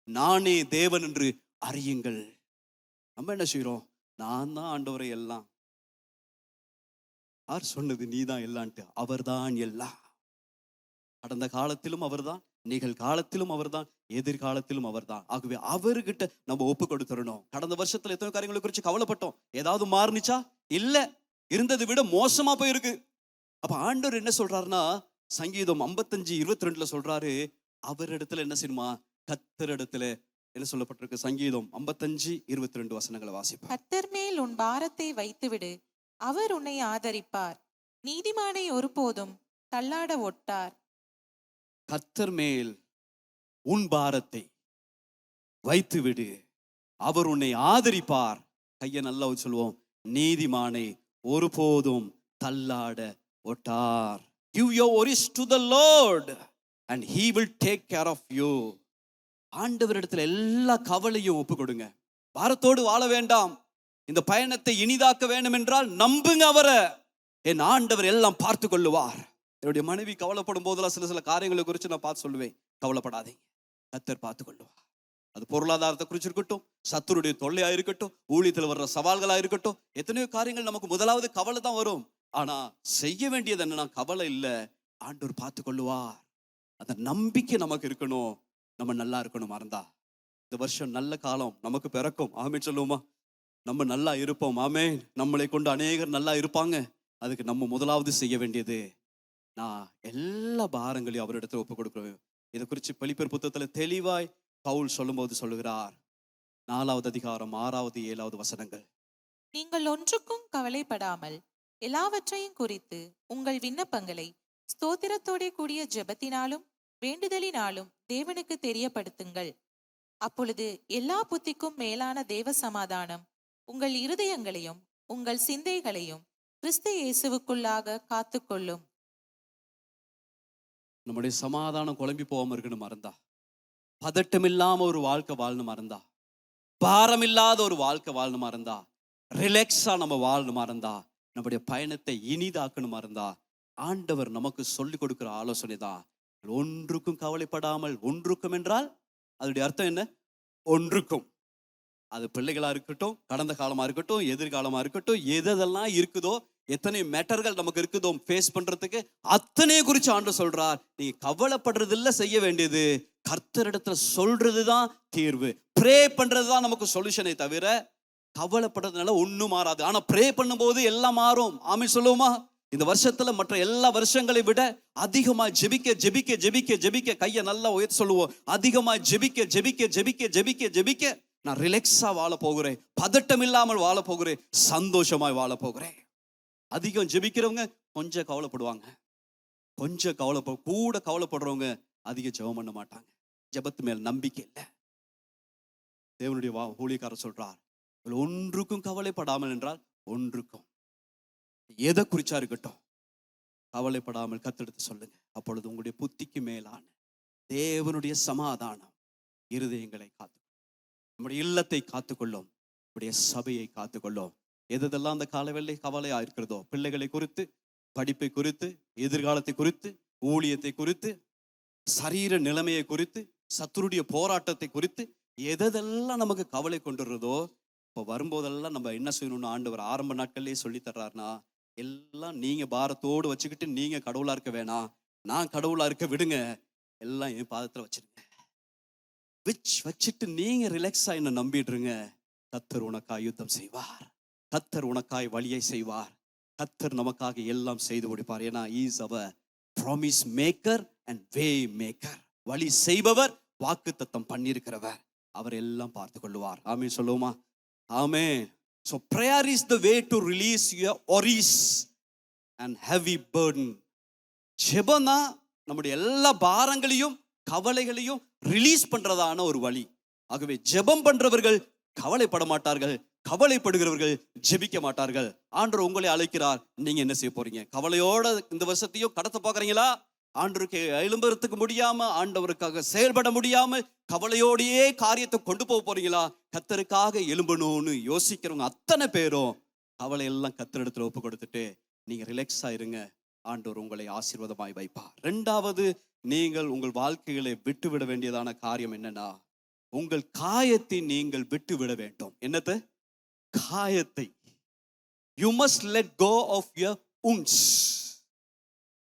நானே தேவன் என்று அறியுங்கள். நம்ம என்ன செய்யறோம்? நான் தான் ஆண்டவரை எல்லாம். யார் சொன்னது நீ தான் எல்லான்ட்டு? அவர்தான் எல்லாம். கடந்த காலத்திலும் அவர்தான், நிகழ்காலத்திலும் அவர்தான், எதிர்காலத்திலும் அவர்தான். ஆகவே அவர்கிட்ட நம்ம ஒப்பு கொடுத்துடணும். கடந்த வருஷத்துல எத்தனை காரியங்களை குறித்து கவலைப்பட்டோம், ஏதாவது மாறுனுச்சா? இல்ல, இருந்ததை விட மோசமா போயிருக்கு. அப்ப ஆண்டவர் என்ன சொல்றாருன்னா, சங்கீதம் 55:22 சொல்றாரு, அவரிடத்துல என்ன செய்யுமா? கர்த்தரிடத்துல என்ன சொல்லப்பட்டிருக்கு? சங்கீதம் 55:22 வசனங்களை வாசிப்போம். கர்த்தர் மேல் உன் பாரத்தை வைத்துவிடு, அவர் உன்னை ஆதரிப்பார், நீதிமானை ஒருபோதும் தள்ளாட ஒட்டார். கர்த்தர் மேல் உன் பாரத்தை வைத்துவிடு, அவர் உன்னை ஆதரிப்பார். கையை நல்லா சொல்லுவோம், நீதிமானை ஒருபோதும் தள்ளாட ஒட்டார். Give your worries to the Lord and he will take care of you. ஆண்டவரிடத்துல எல்லா கவலையும் ஒப்பு கொடுங்க. பாரத்தோடு வாழ வேண்டாம். இந்த பயணத்தை இனிதாக்க வேண்டும் என்றால் நம்புங்க அவரை. என் ஆண்டவர் எல்லாம் பார்த்து கொள்ளுவார். என்னுடைய மனைவி கவலைப்படும் போதெல்லாம் சில காரியங்களை குறித்து நான் பார்த்து சொல்லுவேன், கவலைப்படாதீங்க, கர்த்தர் பார்த்து கொள்ளுவார். அது பொருளாதாரத்தை குறிச்சு இருக்கட்டும், சத்துருடைய தொல்லையா இருக்கட்டும், ஊழியத்தில் வர்ற சவால்களா இருக்கட்டும், எத்தனையோ காரியங்கள் நமக்கு முதலாவது கவலை தான் வரும். ஆனா செய்ய வேண்டியது என்னன்னா, கவலை இல்ல, ஆண்டவர் பார்த்து கொள்ளுவார். அந்த நம்பிக்கை நமக்கு இருக்கணும். நம்ம நல்லா இருக்கணும். மறந்தா இந்த வருஷம் நல்ல காலம் நமக்கு பிறக்கும். ஆமென் சொல்லுவோமா? நம்ம நல்லா இருப்போம். ஆமென். நம்மளை கொண்டு அநேகர் நல்லா இருப்பாங்க. அதுக்கு நம்ம முதலாவது செய்ய வேண்டியது, நான் எல்லா பாரங்களையும் அவரிடத்துல ஒப்பு கொடுக்கிறேன். இதை குறித்து வெளிப்படுத்தல் புத்தகத்துல தெளிவாய் பவுல் சொல்லும்போது சொல்லுகிறார். 4வது அதிகாரம் 6வது 7வது வசனங்கள். நீங்கள் ஒன்றுக்கும் கவலைப்படாமல் எல்லாவற்றையும் குறித்து உங்கள் விண்ணப்பங்களை ஸ்தோத்திரத்தோட கூடிய ஜெபத்தினாலும் வேண்டுதலினாலும் தேவனுக்கு தெரியப்படுத்துங்கள். அப்பொழுது எல்லா புத்திக்கும் மேலான தேவ சமாதானம் உங்கள் இருதயங்களையும் உங்கள் சிந்தைகளையும் கிறிஸ்து இயேசுவுக்குள்ளாக காத்துக்கொள்ளும். நம்முடைய சமாதானம் குழம்பி போகாம இருக்குன்னு மறந்தா, பதட்டம் இல்லாம ஒரு வாழ்க்கை வாழணும் மறந்தா, பாரம் இல்லாத ஒரு வாழ்க்கை வாழணும் மறந்தா, ரிலாக்ஸா நம்ம வாழணும் மறந்தா, நம்முடைய பயணத்தை இனிதாக்கணும் மறந்தா, ஆண்டவர் நமக்கு சொல்லிக் கொடுக்கிற ஆலோசனை தான், ஒன்றுக்கும் கவலைப்படாமல். ஒன்றுக்கும் என்றால் அதனுடைய அர்த்தம் என்ன? ஒன்றுக்கும். அது பிள்ளைகளா இருக்கட்டும், கடந்த காலமா இருக்கட்டும், எதிர்காலமா இருக்கட்டும், எதெல்லாம் இருக்குதோ, எத்தனை மேட்டர்கள் நமக்கு இருக்குதோ ஃபேஸ் பண்றதுக்கு, அத்தனையை குறித்து ஆண்டு சொல்றார். நீங்க கவலைப்படுறது இல்ல, செய்ய வேண்டியது கர்த்தரிடத்துல சொல்றதுதான் தீர்வு. ப்ரே பண்றதுதான் நமக்கு சொல்யூஷனை தவிர கவலைப்படுறதுனால ஒன்னும் மாறாது. ஆனா ப்ரே பண்ணும்போது எல்லாம் மாறும். ஆமென் சொல்லுவோமா? இந்த வருஷத்துல மற்ற எல்லா வருஷங்களை விட அதிகமா ஜெபிக்க ஜெபிக்க ஜெபிக்க ஜெபிக்க, கையை நல்லா உயர்த்தி சொல்லுவோம், அதிகமா ஜெபிக்க ஜெபிக்க ஜெபிக்க ஜெபிக்க ஜெபிக்க நான் ரிலாக்ஸா வாழ போகிறேன், பதட்டம் இல்லாமல் வாழ போகிறேன், சந்தோஷமாய் வாழ போகிறேன். அதிகம் ஜெபிக்கிறவங்க கொஞ்சம் கவலைப்படுவாங்க, கொஞ்சம் கூட கவலைப்படுறவங்க அதிகம் ஜெபம் பண்ண மாட்டாங்க. ஜெபத்து மேல் நம்பிக்கை இல்லை. தேவனுடைய ஊழியக்காரர் சொல்றார், ஒன்றுக்கும் கவலைப்படாமல் என்றால் ஒன்றுக்கும், எதை குறிச்சா இருக்கட்டும், கவலைப்படாமல் கத்தெடுத்து சொல்லுங்க. அப்பொழுது உங்களுடைய புத்திக்கு மேலான தேவனுடைய சமாதானம் இருதயங்களை காத்துக்கொள்ளும், நம்முடைய இல்லத்தை காத்துக்கொள்ளும், நம்முடைய சபையை காத்துக்கொள்ளும். எதெல்லாம் அந்த காலவெல்லை கவலையா இருக்கிறதோ, பிள்ளைகளை குறித்து, படிப்பை குறித்து, எதிர்காலத்தை குறித்து, ஊழியத்தை குறித்து, சரீர நிலைமையை குறித்து, சத்துருடைய போராட்டத்தை குறித்து, எதெல்லாம் நமக்கு கவலை கொண்டுறதோ, இப்போ வரும்போதெல்லாம் நம்ம என்ன செய்யணும்னு ஆண்டவர் ஆரம்ப நாட்கள்லேயே சொல்லி தர்றாருன்னா, எல்லாம் நீங்க பாரத்தோடு வச்சுக்கிட்டு நீங்க கடவுளா இருக்க வேணாம், நான் கடவுளா இருக்க விடுங்க, எல்லாம் என் பாதத்துல வச்சிருங்க. வச்சுட்டு நீங்க ரிலாக்ஸா என்ன நம்பிடுருங்க. கர்த்தர் உனக்காய் யுத்தம் செய்வார், கர்த்தர் உனக்காய் வழியை செய்வார், கர்த்தர் நமக்காக எல்லாம் செய்து முடிப்பார். ஏன்னா is our promise maker and way maker. வழி செய்பவர், வாக்குத்தத்தம் பண்ணியிருக்கிறவர், அவர் எல்லாம் பார்த்து கொள்ளுவார். ஆமென் சொல்லுவோமா? ஆமென். So prayer is the way to release your worries and heavy burden. ஜெபம்னா நம்முடைய எல்லா பாரங்களையும் கவலைகளையும் ரிலீஸ் பண்றதான ஒரு வழி. ஆகவே ஜெபம் பண்றவர்கள் கவலைப்பட மாட்டார்கள், கவலைப்படுகிறவர்கள் ஜெபிக்க மாட்டார்கள். ஆண்டவர் உங்களை அழைக்கிறார், நீங்க என்ன செய்ய போறீங்க? கவலையோட இந்த வருஷத்தையும் கடத்த பாக்குறீங்களா? ஆண்டவருக்கு எழும்புறதுக்கு முடியாம, ஆண்டவருக்காக செயல்பட முடியாம கவலையோடையே காரியத்தை கொண்டு போக போறீங்களா? கர்த்தருக்காக எழும்பணும்னு யோசிக்கிறவங்க அத்தனை பேரும் கவலை எல்லாம் கர்த்தரிடத்துல ஒப்பு கொடுத்துட்டு நீங்க ரிலாக்ஸா இருங்க. ஆண்டவர் உங்களை ஆசீர்வாதமாய் வைப்பார். இரண்டாவது, நீங்கள் உங்கள் வாழ்க்கைகளை விட்டு விட வேண்டியதான காரியம் என்னன்னா, உங்கள் காயத்தை நீங்கள் விட்டு விட வேண்டும். என்னது? காயத்தை. You must let go of your wounds.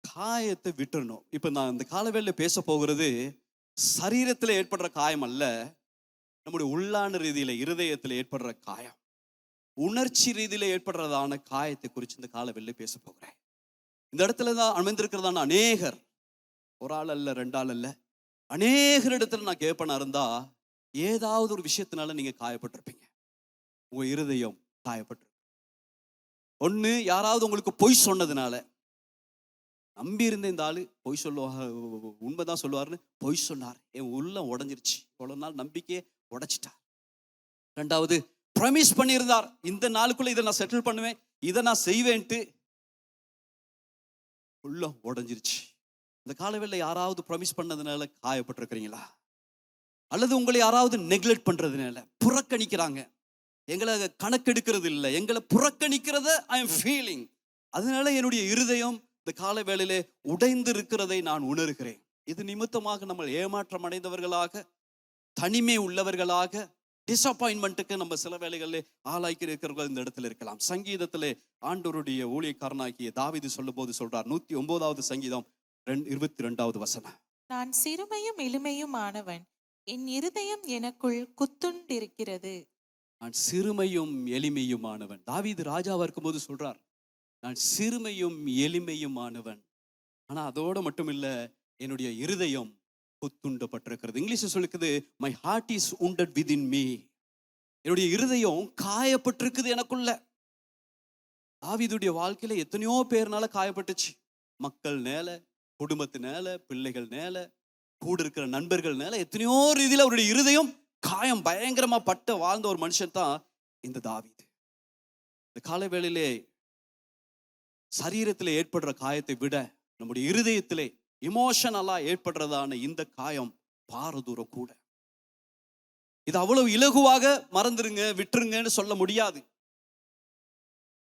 காயத்தை விட்டுறணும். இப்ப நான் இந்த காலவேளையில பேச போகிறது சரீரத்தில் ஏற்படுற காயம் அல்ல, நம்முடைய உள்ளான ரீதியில இருதயத்தில் ஏற்படுற காயம், உணர்ச்சி ரீதியில ஏற்படுறதான காயத்தை குறித்து இந்த காலவேளையில பேச போகிறேன். இந்த இடத்துல தான் அமைந்திருக்கிறதான அநேகர், ஒரு ஆள் அல்ல, ரெண்டு ஆள் அல்ல, அநேகர் இடத்துல நான் கேட்பனா இருந்தா ஏதாவது ஒரு விஷயத்தினால நீங்க காயப்பட்டிருப்பீங்க. உங்க இருதயம் காயப்பட்டிருக்கும். ஒண்ணு, யாராவது உங்களுக்கு பொய் சொன்னதுனால, நம்பி இருந்த இந்த ஆளு பொய் சொல்லுவா, உண்மைதான் சொல்லுவாருன்னு பொய் சொன்னார், என் உள்ளம் உடஞ்சிருச்சு, இவ்வளவு நாள் நம்பிக்கையே உடைச்சிட்டார். ரெண்டாவது, ப்ராமிஸ் பண்ணியிருந்தார், இந்த நாளுக்குள்ள இதை நான் செட்டில் பண்ணுவேன், இதை நான் செய்வேன்ட்டு, உள்ளம் உடஞ்சிருச்சு. இந்த காலவேளையில யாராவது ப்ராமிஸ் பண்ணதுனால காயப்பட்டிருக்கிறீங்களா? அல்லது உங்களை யாராவது நெக்லெக்ட் பண்றதுனால, புறக்கணிக்கிறாங்க, எங்களை கணக்கெடுக்கிறது இல்லை, எங்களை புறக்கணிக்கிறத ஐ எம் ஃபீலிங், அதனால என்னுடைய இருதயம் இந்த கால வேளையிலே உடைந்து இருக்கிறதை நான் உணர்கிறேன். இது நிமித்தமாக நம்ம ஏமாற்றம் அடைந்தவர்களாக, தனிமை உள்ளவர்களாக, டிசப்பாயின்மெண்ட்டுக்கு நம்ம சில வேளைகளிலே ஆளாக்கி இருக்கிறவர்கள் இந்த இடத்துல இருக்கலாம். சங்கீதத்திலே ஆண்டவருடைய ஊழியக்காரனாகிய தாவீது சொல்லும் போது சொல்றார், 109வது சங்கீதம் 22வது வசனம், நான் சிறுமையும் எளிமையும் ஆனவன், என் இருதயம் எனக்குள் குத்துண்டிருக்கிறது. நான் சிறுமையும் எளிமையுமானவன். தாவீது ராஜாவா இருக்கும்போது சொல்றார், நான் சிறுமையும் எளிமையுமானவன். ஆனா அதோட மட்டும் இல்ல, என்னுடைய இருதயம் குத்துண்டப்பட்டிருக்கிறது. இங்கிலீஷ் சொல்லுக்குது, my heart is wounded within me. என்னுடைய இருதயம் காயப்பட்டிருக்குது எனக்குள்ள. தாவீதுடைய வாழ்க்கையில எத்தனையோ பேர்னால காயப்பட்டுச்சு. மக்கள் மேல, குடும்பத்தினால, பிள்ளைகள் மேல, கூட இருக்கிற நண்பர்கள் மேல, எத்தனையோ ரீதியில அவருடைய இருதயம் காயம் பயங்கரமா பட்டு வாழ்ந்த ஒரு மனுஷன் தான் இந்த தாவீது. இந்த கால வேளையிலே சரீரத்தில் ஏற்படுற காயத்தை விட நம்முடைய இருதயத்திலே இமோஷனலா ஏற்படுறதான இந்த காயம் பாரதூரம் கூட. இது அவ்வளவு இலகுவாக மறந்துருங்க, விட்டுருங்கன்னு சொல்ல முடியாது.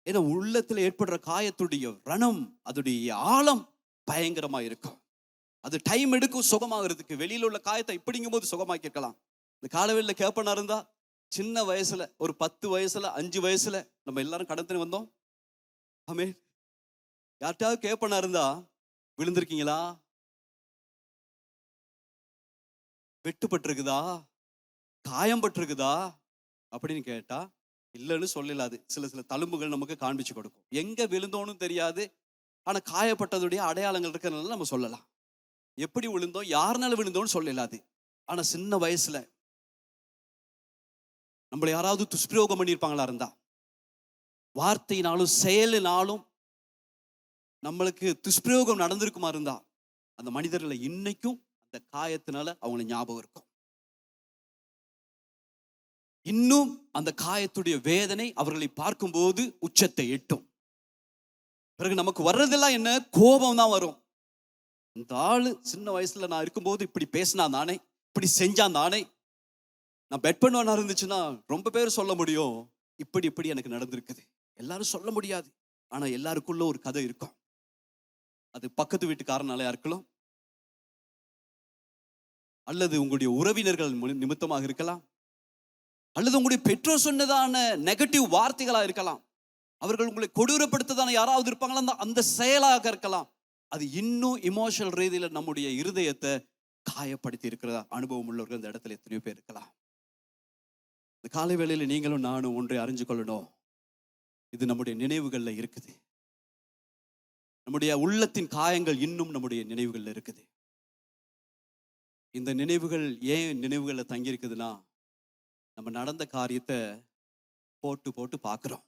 ஏன்னா உள்ளத்துல ஏற்படுற காயத்துடைய ரணம், அதோடைய ஆழம் பயங்கரமா இருக்கும். அது டைம் எடுக்கும் சுகமாகிறதுக்கு. வெளியில உள்ள காயத்தை இப்படிங்கும் போது சுகமாக்கி இருக்கலாம். இந்த காலவெளியில கேப்பனா இருந்தா, சின்ன வயசுல ஒரு 10 வயசுல 5 வயசுல நம்ம எல்லாரும் கடந்து வந்தோம். ஆமே, யார்ட்டாவது கேப்பனா இருந்தா, விழுந்திருக்கீங்களா, வெட்டுப்பட்டிருக்குதா, காயம் பட்டிருக்குதா அப்படின்னு கேட்டா இல்லைன்னு சொல்லலாது. சில தழும்புகள் நமக்கு காண்பிச்சு கொடுக்கும். எங்க விழுந்தோன்னு தெரியாது, ஆனா காயப்பட்டதுடைய அடையாளங்கள் இருக்கிறதுனால நம்ம சொல்லலாம். எப்படி விழுந்தோம், யாருனால விழுந்தோன்னு சொல்லலாது. ஆனா சின்ன வயசுல நம்மளை யாராவது துஷ்பிரயோகம் பண்ணியிருப்பாங்களா இருந்தா, வார்த்தையினாலும் செயலினாலும் நம்மளுக்கு துஷ்பிரயோகம் நடந்திருக்குமா இருந்தா, அந்த மனிதர்களை இன்னைக்கும் அந்த காயத்தினால அவங்களை ஞாபகம் இருக்கும். இன்னும் அந்த காயத்துடைய வேதனை அவர்களை பார்க்கும்போது உச்சத்தை எட்டும். பிறகு நமக்கு வர்றதெல்லாம் என்ன, கோபம் தான் வரும். இந்த ஆளு சின்ன வயசுல நான் இருக்கும்போது இப்படி பேசினா தானே, இப்படி செஞ்சான் தானே. நான் பெட் பண்ணுவானா இருந்துச்சுன்னா ரொம்ப பேர் சொல்ல முடியும், இப்படி இப்படி எனக்கு நடந்திருக்குது. எல்லாரும் சொல்ல முடியாது, ஆனா எல்லாருக்குள்ள ஒரு கதை இருக்கும். அது பக்கத்து வீட்டுக்காரனாலயா இருக்கலாம், அல்லது உங்களுடைய உறவினர்கள் நிமித்தமாக இருக்கலாம், அல்லது உங்களுடைய பெற்றோர் சொன்னதான நெகட்டிவ் வார்த்தைகளா இருக்கலாம். அவர்கள் உங்களை கொடூரப்படுத்ததான யாராவது இருப்பாங்களா, அந்த செயலாக இருக்கலாம். அது இன்னும் இமோஷனல் ரீதியில நம்முடைய இருதயத்தை காயப்படுத்தி இருக்கிறதா அனுபவம் உள்ளவர்கள் இந்த இடத்துல எத்தனையோ பேர் இருக்கலாம். இந்த காலை வேளையில நீங்களும் நானும் ஒன்றை அறிஞ்சு கொள்ளணும். இது நம்முடைய நினைவுகள்ல இருக்குது. நம்முடைய உள்ளத்தின் காயங்கள் இன்னும் நம்முடைய நினைவுகள்ல இருக்குது. இந்த நினைவுகள் ஏன் நினைவுகள்ல தங்கி இருக்குதுன்னா, நம்ம நடந்த காரியத்தை போட்டு போட்டு பார்க்குறோம்.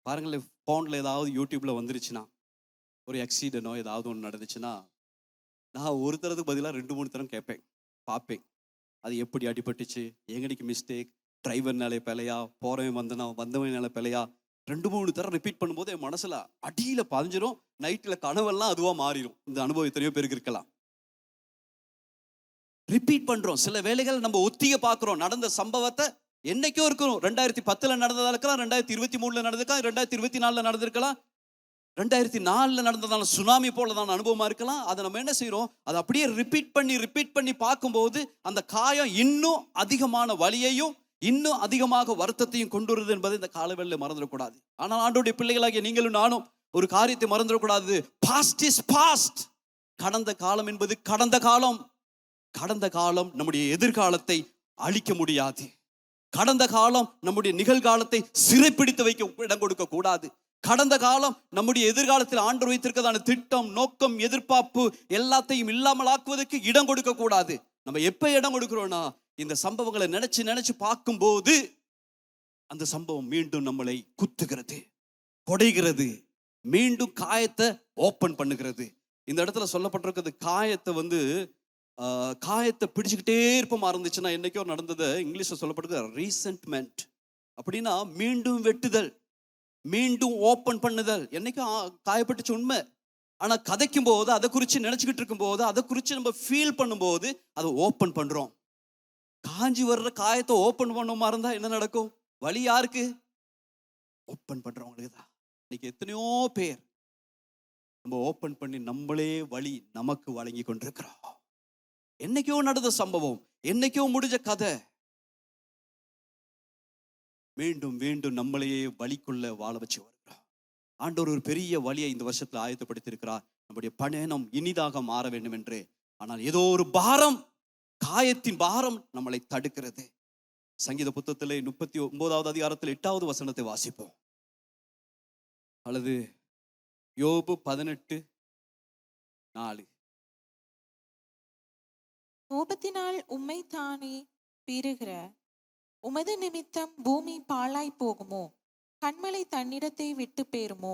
பாருங்களேன், ஃபோனில் ஏதாவது யூடியூப்ல வந்துருச்சுன்னா, ஒரு ஆக்சிடென்ட்டோ ஏதாவது ஒன்று நடந்துச்சுன்னா, நான் ஒரு தரத்துக்கு பதிலாக 2-3 தரம் கேட்பேன், பார்ப்பேன். அது எப்படி அடிபட்டுச்சு, எங்கடிக்கு மிஸ்டேக், டிரைவர்னாலே பிழையா, போறவன் வந்தவனால பிழையா, 2-3 தரம் ரிப்பீட் பண்ணும்போது என் மனசுல அடியில பதிஞ்சிரும். நைட்டில் கனவெல்லாம் அதுவா மாறிடும். இந்த அனுபவம் எத்தனையோ பேருக்கு இருக்கலாம். ரிப்பீட் பண்றோம். சில வேளைகள் நம்ம ஒத்திய பார்க்கிறோம். நடந்த சம்பவத்தை என்னைக்கோ இருக்கணும். 2010 நடந்ததா இருக்கலாம், 2023 நடந்திருக்கலாம், 2024 நடந்திருக்கலாம், 2004 நடந்ததான சுனாமி போலதான அனுபவமா இருக்கலாம். அதை நம்ம என்ன செய்யறோம், அதை அப்படியே ரிப்பீட் பண்ணி பார்க்கும்போது அந்த காயம் இன்னும் அதிகமான வலியையும் இன்னும் அதிகமாக வருத்தத்தையும் கொண்டு வருது என்பதை இந்த காலவெளியில் மறந்துடக்கூடாது. ஆனால் ஆண்டோடைய பிள்ளைகளாகிய நீங்களும் நானும் ஒரு காரியத்தை மறந்துடக்கூடாது. Past is past. கடந்த காலம் என்பது கடந்த காலம். கடந்த காலம் நம்முடைய எதிர்காலத்தை அழிக்க முடியாது. கடந்த காலம் நம்முடைய நிகழ்காலத்தை சிறைப்பிடித்து வைக்க இடம் கொடுக்க கூடாது. கடந்த காலம் நம்முடைய எதிர்காலத்தில் ஆண்டவர் வைத்திருக்கிறதான திட்டம், நோக்கம், எதிர்பார்ப்பு எல்லாத்தையும் இல்லாமல் ஆக்குவதற்கு இடம் கொடுக்க கூடாது. நம்ம எப்ப இடம் கொடுக்கிறோம்னா, இந்த சம்பவங்களை நினைச்சு பார்க்கும்போது அந்த சம்பவம் மீண்டும் நம்மளை குத்துகிறது, கொடைகிறது, மீண்டும் காயத்தை ஓப்பன் பண்ணுகிறது. இந்த இடத்துல சொல்லப்பட்டிருக்கிறது, காயத்தை பிடிச்சுக்கிட்டே இருப்போமா இருந்துச்சுன்னா, என்னைக்கோ நடந்தது இங்கிலீஷ்ல சொல்லப்படுது ரீசென்ட்மெண்ட். அப்படின்னா மீண்டும் வெட்டுதல், மீண்டும் ஓப்பன் பண்ணுதல். என்னைக்கும் காயப்பட்டுச்சு உண்மை. ஆனா கதைக்கும் போது, அதை குறித்து நினைச்சுக்கிட்டு இருக்கும் போது, அதை குறித்து நம்ம ஃபீல் பண்ணும்போது அதை ஓப்பன் பண்றோம். காஞ்சி வர்ற காயத்தை ஓப்பன் பண்ணுமா இருந்தா என்ன நடக்கும்? வலி யாருக்கு? ஓப்பன் பண்றவங்களுக்கு தான். இன்னைக்கு எத்தனையோ பேர் நம்ம ஓப்பன் பண்ணி நம்மளே வலி நமக்கு வழங்கி கொண்டிருக்கிறோம். என்னைக்கோ நடந்த சம்பவம், என்னைக்கோ முடிஞ்ச கதை மீண்டும் மீண்டும் நம்மளையே வலிக்குள்ள வாழ வச்சு வருகிறோம். ஆண்டவர் ஒரு பெரிய வழியை இந்த வருஷத்துல ஆயத்தப்படுத்தியிருக்கிறார். நம்முடைய பயணம் இனிதாக மாற வேண்டும் என்று. ஆனால் ஏதோ ஒரு பாரம், காயத்தின் பாரம் நம்மளை தடுக்கிறது. சங்கீத புத்தகத்திலே 39வது அதிகாரத்தில் 8வது வசனத்தை வாசிப்போம். அல்லது யோபு 18:4. கோபத்தினால் உம்மை தானே பீறுகிற உமது நிமித்தம் பூமி பாழாய் போகுமோ, கண்மலை தன்னிடத்தை விட்டு பேருமோ.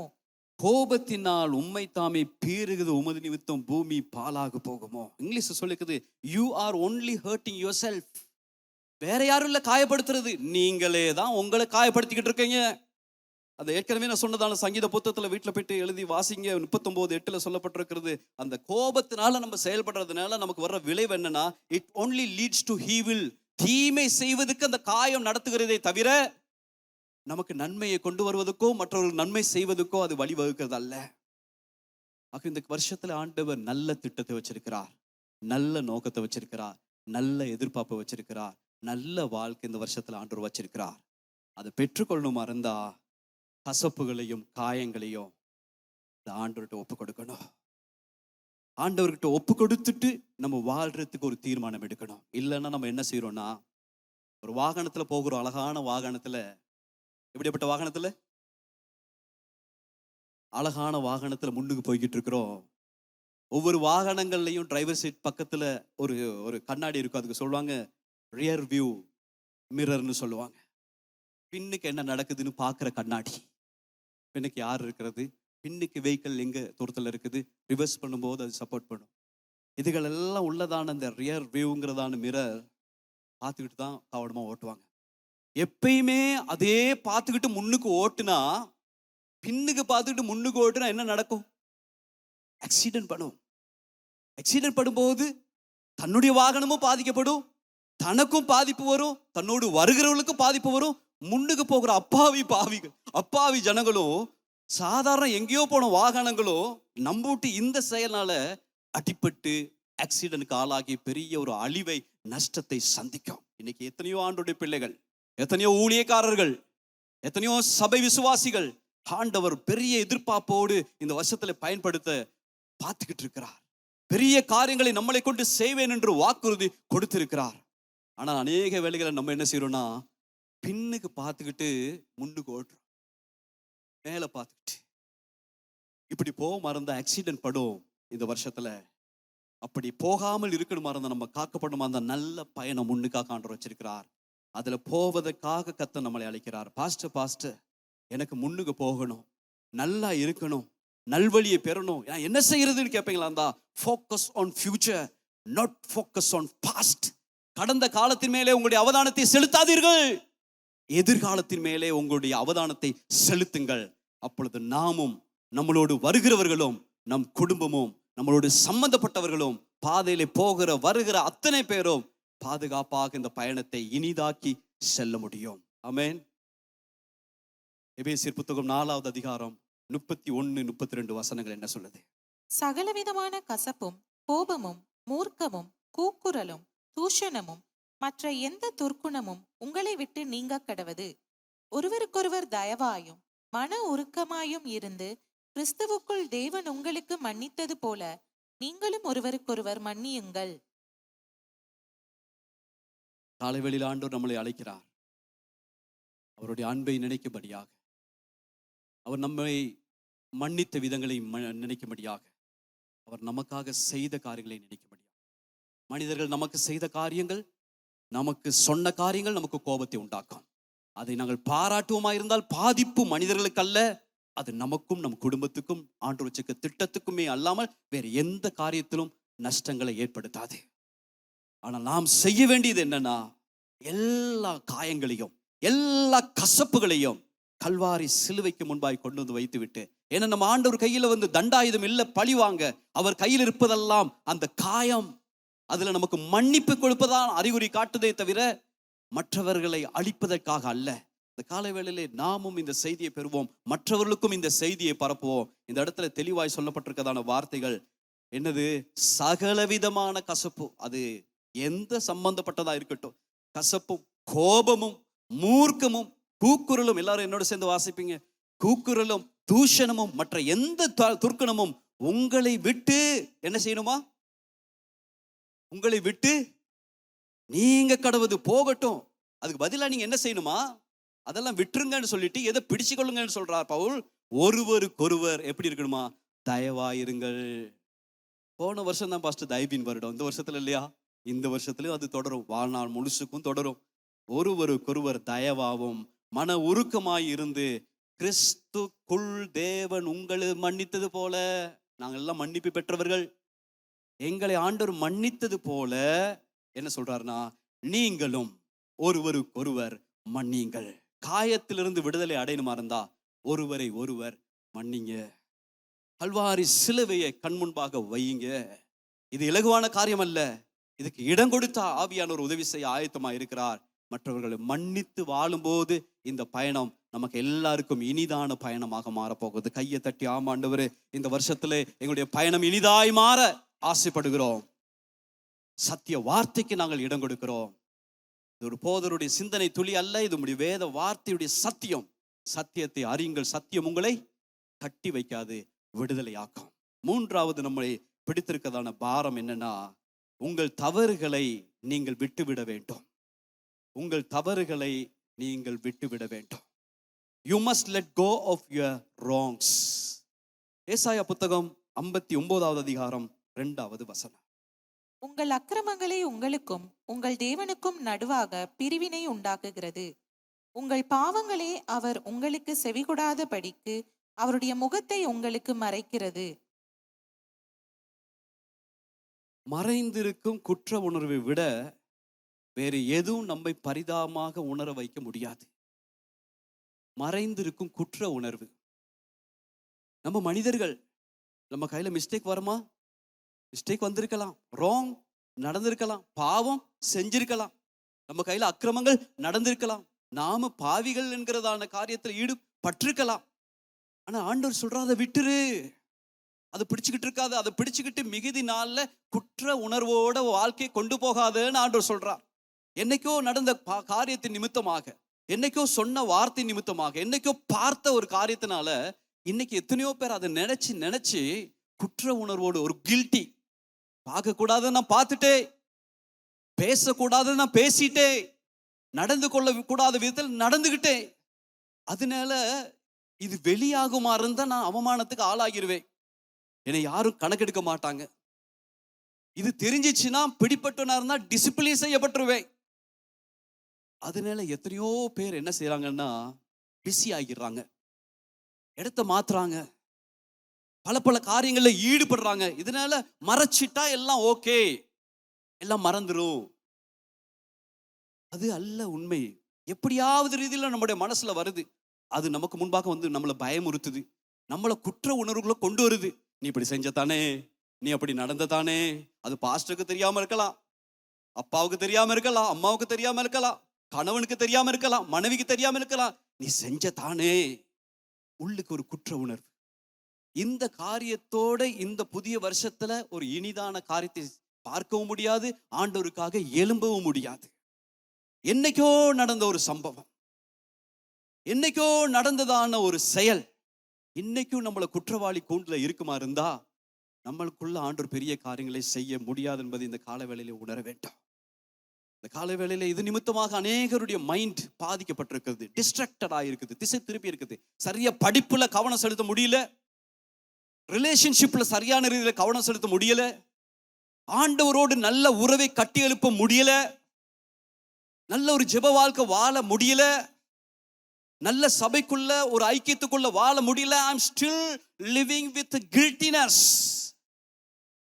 கோபத்தினால் உம்மை தாமே பீறுகிறது, உமது நிமித்தம் பூமி பாழாக போகுமோ. இங்கிலீஷ் சொல்லிக்குது, you are only hurting yourself. வேற யாரும் இல்ல காயப்படுத்துறது, நீங்களே தான் உங்களை காயப்படுத்திக்கிட்டு இருக்கீங்க. அந்த ஏற்கனவே நான் சொன்னதான சங்கீத புத்தகத்துல வீட்டுல போயிட்டு எழுதி வாசிங்க. 39:8 சொல்லப்பட்டிருக்கிறது. அந்த கோபத்தினால நம்ம செயல்படுறதுனால நமக்கு வர்ற விளைவு என்னன்னா, it only leads to evil. தீமை செய்வதற்கு அந்த காயம் நடத்துகிறதே தவிர நமக்கு நன்மையை கொண்டு வருவதற்கோ மற்றவர்கள் நன்மை செய்வதற்கோ அது வழிவகுக்கிறது அல்ல. இந்த வருஷத்துல ஆண்டவர் நல்ல திட்டத்தை வச்சிருக்கிறார், நல்ல நோக்கத்தை வச்சிருக்கிறார், நல்ல எதிர்பார்ப்பை வச்சிருக்கிறார், நல்ல வாழ்க்கை இந்த வருஷத்துல ஆண்டவர் வச்சிருக்கிறார். அதை பெற்றுக்கொள்ளணுமா இருந்தா கசப்புகளையும் காயங்களையும் இந்த ஆண்டவர்கிட்ட ஒப்பு கொடுக்கணும். ஆண்டவர்கிட்ட ஒப்பு கொடுத்துட்டு நம்ம வாழ்றதுக்கு ஒரு தீர்மானம் எடுக்கணும். இல்லைன்னா நம்ம என்ன செய்யறோம்னா, ஒரு வாகனத்துல போகிறோம், அழகான வாகனத்துல, எப்படிப்பட்ட வாகனத்துல, அழகான வாகனத்துல முன்னுக்கு போய்கிட்டு இருக்கிறோம். ஒவ்வொரு வாகனங்கள்லையும் டிரைவர் சீட் பக்கத்துல ஒரு ஒரு கண்ணாடி இருக்கும். அதுக்கு சொல்லுவாங்க ரியர் வியூ மிரர்னு சொல்லுவாங்க. பின்னுக்கு என்ன நடக்குதுன்னு பார்க்குற கண்ணாடி. பின்னுக்கு யார் இருக்கிறது, பின்னுக்கு வெஹிக்கிள் எங்க தூரத்தில் இருக்குது, ரிவர்ஸ் பண்ணும்போது அது சப்போர்ட் பண்ணும். இதுகள் எல்லாம் உள்ளதான அந்த ரியர் வியூங்கிறதான மிரர் பார்த்துக்கிட்டு தான் கவனமாக ஓட்டுவாங்க. எப்பயுமே அதே பார்த்துக்கிட்டு முன்னுக்கு ஓட்டுனா, பின்னுக்கு பார்த்துக்கிட்டு முன்னுக்கு ஓட்டுனா என்ன நடக்கும்? ஆக்சிடென்ட் பண்ணும். ஆக்சிடென்ட் படும்போது தன்னுடைய வாகனமும் பாதிக்கப்படும், தனக்கும் பாதிப்பு வரும், தன்னோடு வருகிறவர்களுக்கும் பாதிப்பு வரும். முன்னுக்கு போகிற அப்பாவி ஜனங்களும், சாதாரண எங்கேயோ போன வாகனங்களும் நம்பூட்டி இந்த செயல்னால அடிப்பட்டு ஆக்சிடென்ட்க்கு ஆளாகி பெரிய ஒரு அழிவை, நஷ்டத்தை சந்திக்கும். இன்னைக்கு எத்தனையோ ஆண்டோடைய பிள்ளைகள், எத்தனையோ ஊழியக்காரர்கள் எத்தனையோ சபை விசுவாசிகள் ஆண்டவர் பெரிய எதிர்பார்ப்போடு இந்த வருஷத்துல பயன்படுத்த பார்த்துக்கிட்டு இருக்கிறார். பெரிய காரியங்களை நம்மளை கொண்டு செய்வேன் என்று வாக்குறுதி கொடுத்திருக்கிறார். ஆனா அநேக வேளைகளை நம்ம என்ன செய்யறோம்னா, பின்னுக்கு பார்த்துக்கிட்டு முன்னுக்கு ஓட்டுறோம், மேல பார்த்துக்கிட்டு. இப்படி போக மறந்த ஆக்சிடென்ட் படும் இந்த வருஷத்துல. அப்படி போகாமல் இருக்கணுமா இருந்தா, நம்ம காக்கப்படணுமா அந்த நல்ல பயணம் முன்னுக்காக ஆண்டவர் வச்சிருக்கிறார். அதுல போவதற்காக கர்த்தர் நம்மளை அழைக்கிறார். பாஸ்டர் எனக்கு முன்னுக்கு போகணும், நல்லா இருக்கணும், நல்வழியை பெறணும், நான் என்ன செய்யறதுன்னு கேட்பீங்களா? இருந்தா focus on future, not focus on past. கடந்த காலத்தின் மேலே உங்களுடைய அவதானத்தை செலுத்தாதீர்கள், எதிர்காலத்தின் மேலே உங்களுடைய அவதானத்தை செலுத்துங்கள். அப்பொழுது நாமும், நம்மளோடு வருகிறவர்களும், நம் குடும்பமும், நம்மளோடு சம்பந்தப்பட்டவர்களும், பாதையிலே போகிற வருகிற அத்தனை பேரும் பாதுகாப்பாக இந்த பயணத்தை இனிதாக்கி செல்ல முடியும். ஆமென். எபேசியர் புத்தகம் 4வது அதிகாரம் 31-32 வசனங்கள் என்ன சொல்லுது? சகலவிதமான கசப்பும் கோபமும் மூர்க்கமும் கூக்குரலும் தூஷணமும் மற்ற எந்த துர்க்குணமும் உங்களை விட்டு நீங்க கடவது. ஒருவருக்கொருவர் தயவாயும் மன உருக்கமாயும் இருந்து கிறிஸ்துவுக்குள் தேவன் உங்களுக்கு மன்னித்தது போல நீங்களும் ஒருவருக்கொருவர் மன்னியுங்கள். காலைவெளியில் ஆண்டவர் நம்மளை அழைக்கிறார், அவருடைய அன்பை நினைக்கும்படியாக, அவர் நம்மை மன்னித்த விதங்களை நினைக்கும்படியாக, அவர் நமக்காக செய்த காரியங்களை நினைக்கும்படியாக. மனிதர்கள் நமக்கு செய்த காரியங்கள், நமக்கு சொன்ன காரியங்கள் நமக்கு கோபத்தை உண்டாக்கும். அதை நாங்கள் பாராட்டுவோமா இருந்தால் பாதிப்பு மனிதர்களுக்கு அல்ல, அது நமக்கும் நம் குடும்பத்துக்கும் ஆண்டவர் வச்சுக்க திட்டத்துக்குமே அல்லாமல் வேறு எந்த காரியத்திலும் நஷ்டங்களை ஏற்படுத்தாது. ஆனால் நாம் செய்ய வேண்டியது என்னன்னா, எல்லா காயங்களையும் எல்லா கசப்புகளையும் கல்வாரி சிலுவைக்கு முன்பாய் கொண்டு வந்து வைத்து விட்டு, ஏன்னா நம்ம ஆண்டவர் கையில வந்து தண்டாயுதம் இல்லை பழிவாங்க, அவர் கையில் இருப்பதெல்லாம் அந்த காயம். அதுல நமக்கு மன்னிப்பு கொடுப்பதான் அறிகுறி காட்டுதே தவிர மற்றவர்களை அழிப்பதற்காக அல்ல. இந்த காலை வேளையிலே நாமும் இந்த செய்தியை பெறுவோம், மற்றவர்களுக்கும் இந்த செய்தியை பரப்புவோம். இந்த இடத்துல தெளிவாய் சொல்லப்பட்டிருக்கதான வார்த்தைகள் என்னது? சகலவிதமான கசப்பு, அது எந்த சம்பந்தப்பட்டதா இருக்கட்டும், கசப்பும் கோபமும் மூர்க்கமும் கூக்குரலும், எல்லாரும் என்னோட சேர்ந்து வாசிப்பீங்க, கூக்குரலும் தூஷணமும் மற்ற எந்த துர்க்கணமும் உங்களை விட்டு என்ன செய்யணுமா? உங்களை விட்டு நீங்க கடவுது போகட்டும். அதுக்கு பதிலா நீங்க என்ன செய்யணுமா? அதெல்லாம் விட்டுருங்கன்னு சொல்லிட்டு எதை பிடிச்சு கொள்ளுங்கன்னு சொல்றார் பவுல். ஒருவருக்கொருவர் எப்படி இருக்கணுமா? தயவாயிருங்கள். போன வருஷம் தான் பாஸ்டர் தயவின் வருடம், இந்த வருஷத்துல இல்லையா? இந்த வருஷத்துலயும் அது தொடரும், வாழ்நாள் முழுசுக்கும் தொடரும். ஒருவருக்கொருவர் தயவாவும் மன உருக்கமாய் இருந்து கிறிஸ்துக்குள் தேவன் உங்களை மன்னித்தது போல, நாங்கள் எல்லாம் மன்னிப்பு பெற்றவர்கள், எங்களை ஆண்டவர் மன்னித்தது போல என்ன சொல்றாருன்னா, நீங்களும் ஒருவருக்கொருவர் மன்னியுங்கள். காயத்திலிருந்து விடுதலை அடையணுமா இருந்தா ஒருவரை ஒருவர் மன்னிங்க. கல்வாரி சிலுவையை கண் முன்பாக வையுங்க. இது இலகுவான காரியம் அல்ல. இதுக்கு இடம் கொடுத்தா ஆவியானவர் உதவி செய்ய ஆயத்தமா இருக்கிறார். மற்றவர்களை மன்னித்து வாழும்போது இந்த பயணம் நமக்கு எல்லாருக்கும் இனிதான பயணமாக மாறப்போகுது. கையை தட்டி ஆமாண்டவரே, இந்த வருஷத்துல எங்களுடைய பயணம் இனிதாய் மாற ஆசைப்படுகிறோம். சத்திய வார்த்தைக்கு நாங்கள் இடம் கொடுக்கிறோம். இது ஒரு போதருடைய சிந்தனை துளி அல்ல, இது உடைய வேத வார்த்தையுடைய சத்தியம். சத்தியத்தை அறியுங்கள், சத்தியம் உங்களை கட்டி வைக்காது, விடுதலையாக்கும். மூன்றாவது நம்மளை பிடித்திருக்கதான பாரம் என்னன்னா, உங்கள் தவறுகளை நீங்கள் விட்டுவிட வேண்டும். உங்கள் தவறுகளை நீங்கள் விட்டுவிட வேண்டும். You must let go of your wrongs. ஏசாயா புத்தகம் 59வது அதிகாரம் 2வது வசனம். உங்கள் அக்கிரமங்களே உங்களுக்கும் உங்கள் தேவனுக்கும் நடுவாக பிரிவினை உண்டாக்குகிறது. உங்கள் பாவங்களே அவர் உங்களுக்கு செவிகொடாத படிக்கு அவருடைய முகத்தை உங்களுக்கு மறைக்கிறது. மறைந்திருக்கும் குற்ற உணர்வை விட வேறு எதுவும் நம்மை பரிதாபமாக உணர வைக்க முடியாது. மறைந்திருக்கும் குற்ற உணர்வு. நம்ம மனிதர்கள், நம்ம கையில மிஸ்டேக் வருமா? மிஸ்டேக் வந்திருக்கலாம், ராங் நடந்திருக்கலாம், பாவம் செஞ்சிருக்கலாம், நம்ம கையில அக்கிரமங்கள் நடந்திருக்கலாம், நாம பாவிகள் என்கிறதான காரியத்தில் ஈடுபட்டிருக்கலாம். ஆனா ஆண்டவர் சொல்ற, அதை விட்டுரு, அதை பிடிச்சுக்கிட்டு இருக்காது, அதை பிடிச்சுக்கிட்டு மிகுதி நாள்ல குற்ற உணர்வோட வாழ்க்கையை கொண்டு போகாதுன்னு ஆண்டவர் சொல்றார். என்னைக்கோ நடந்த காரியத்தின் நிமித்தமாக என்னைக்கோ சொன்ன வார்த்தை நிமித்தமாக, என்னைக்கோ பார்த்த ஒரு காரியத்தினால இன்னைக்கு எத்தனையோ பேர் அதை நினைச்சு நினைச்சு குற்ற உணர்வோடு, ஒரு கில்ட்டி, பார்க்க கூடாதுன்னு நான் பார்த்துட்டே, பேசக்கூடாதுன்னு நான் பேசிட்டே, நடந்து கொள்ள கூடாத விதத்தில் நடந்துகிட்டேன், அதனால இது வெளியாகுமா இருந்தா நான் அவமானத்துக்கு ஆளாகிருவேன், என்னை யாரும் கணக்கெடுக்க மாட்டாங்க, இது தெரிஞ்சிச்சுன்னா பிடிப்பட்டனா இருந்தா டிசிப்ளின் செய்யப்பட்டுருவேன். அதனால எத்தனையோ பேர் என்ன செய்யறாங்கன்னா பிஸி ஆகிடுறாங்க, இடத்த மாத்துறாங்க, பல பல காரியங்கள்ல ஈடுபடுறாங்க. இதனால மறைச்சிட்டா எல்லாம் ஓகே, எல்லாம் மறந்துடும். அது அல்ல உண்மை. எப்படியாவது ரீதியில நம்முடைய மனசுல வருது, அது நமக்கு முன்பாக வந்து நம்மளை பயமுறுத்துது, நம்மளை குற்ற உணர்வுகளை கொண்டு வருது. நீ இப்படி செஞ்சதானே, நீ அப்படி நடந்ததானே. அது பாஸ்டருக்கு தெரியாம இருக்கலாம், அப்பாவுக்கு தெரியாம இருக்கலாம், அம்மாவுக்கு தெரியாம இருக்கலாம், கணவனுக்கு தெரியாம இருக்கலாம், மனைவிக்கு தெரியாம இருக்கலாம். நீ செஞ்சதானே. உள்ளுக்கு ஒரு குற்ற உணர்வு. இந்த காரியத்தோட இந்த புதிய வருஷத்துல ஒரு இனிதான காரியத்தை பார்க்கவும் முடியாது, ஆண்டவருக்காக எழும்பவும் முடியாது. என்னைக்கோ நடந்த ஒரு சம்பவம், என்னைக்கோ நடந்ததான ஒரு செயல் இன்னைக்கும் நம்மள குற்றவாளி கூண்டுல இருக்குமா இருந்தா நம்மளுக்குள்ள ஆண்டவர் பெரிய காரியங்களை செய்ய முடியாது என்பதை இந்த காலவேளையில உணர வேண்டாம். இந்த காலவேளையில இது நிமித்தமாக அநேகருடைய மைண்ட் பாதிக்கப்பட்டிருக்கிறது, டிஸ்ட்ராக்டட் ஆயிருக்குது, திசை திருப்பி இருக்குது. சரியா படிப்புல கவனம் செலுத்த முடியல, ரிலேஷன்ஷிப்ல சரியான ரீதியில கவனம் செலுத்த முடியல, ஆண்டவரோடு நல்ல உறவை கட்டி எழுப்ப முடியல, நல்ல ஒரு ஜெப வாழ்க்கை வாழ முடியல, நல்ல சபைக்குள்ள ஒரு ஐக்கியத்துக்குள்ள வாழ முடியல. I am still living with guiltiness.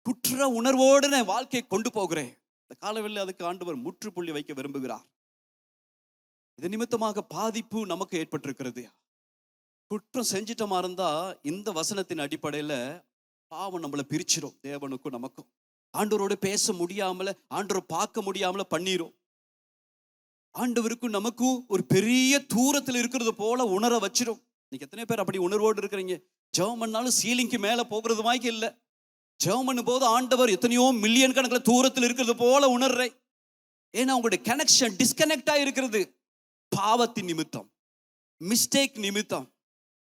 குற்ற உணர்வோடு நான் வாழ்க்கையை கொண்டு போகிறேன். இந்த காலவெளியில் அதுக்கு ஆண்டவர் முற்றுப்புள்ளி வைக்க விரும்புகிறார். இது நிமித்தமாக பாதிப்பு நமக்கு ஏற்பட்டிருக்கிறது. குற்றம் செஞ்சிட்டமா இருந்தா இந்த வசனத்தின் அடிப்படையில பாவம் நம்மளை பிரிச்சிடும், தேவனுக்கும் நமக்கும். ஆண்டவரோடு பேச முடியாமல, ஆண்டவரை பார்க்க முடியாமல பண்ணிரும். ஆண்டவருக்கும் நமக்கும் ஒரு பெரிய தூரத்தில் இருக்கிறது போல உணர வச்சிடும். இன்னைக்கு எத்தனை பேர் அப்படி உணர்வோடு இருக்கிறீங்க? ஜெபம் பண்ணாலும் சீலிங்க்கு மேல போகிறது மாதிரி இல்லை. ஜெபம் பண்ணும் போது ஆண்டவர் எத்தனையோ மில்லியன் கணக்கில் தூரத்தில் இருக்கிறது போல உணர்றேன். ஏன்னா உங்களுடைய கனெக்ஷன் டிஸ்கனெக்ட் ஆகிருக்கிறது. பாவத்தின் நிமித்தம், மிஸ்டேக் நிமித்தம்,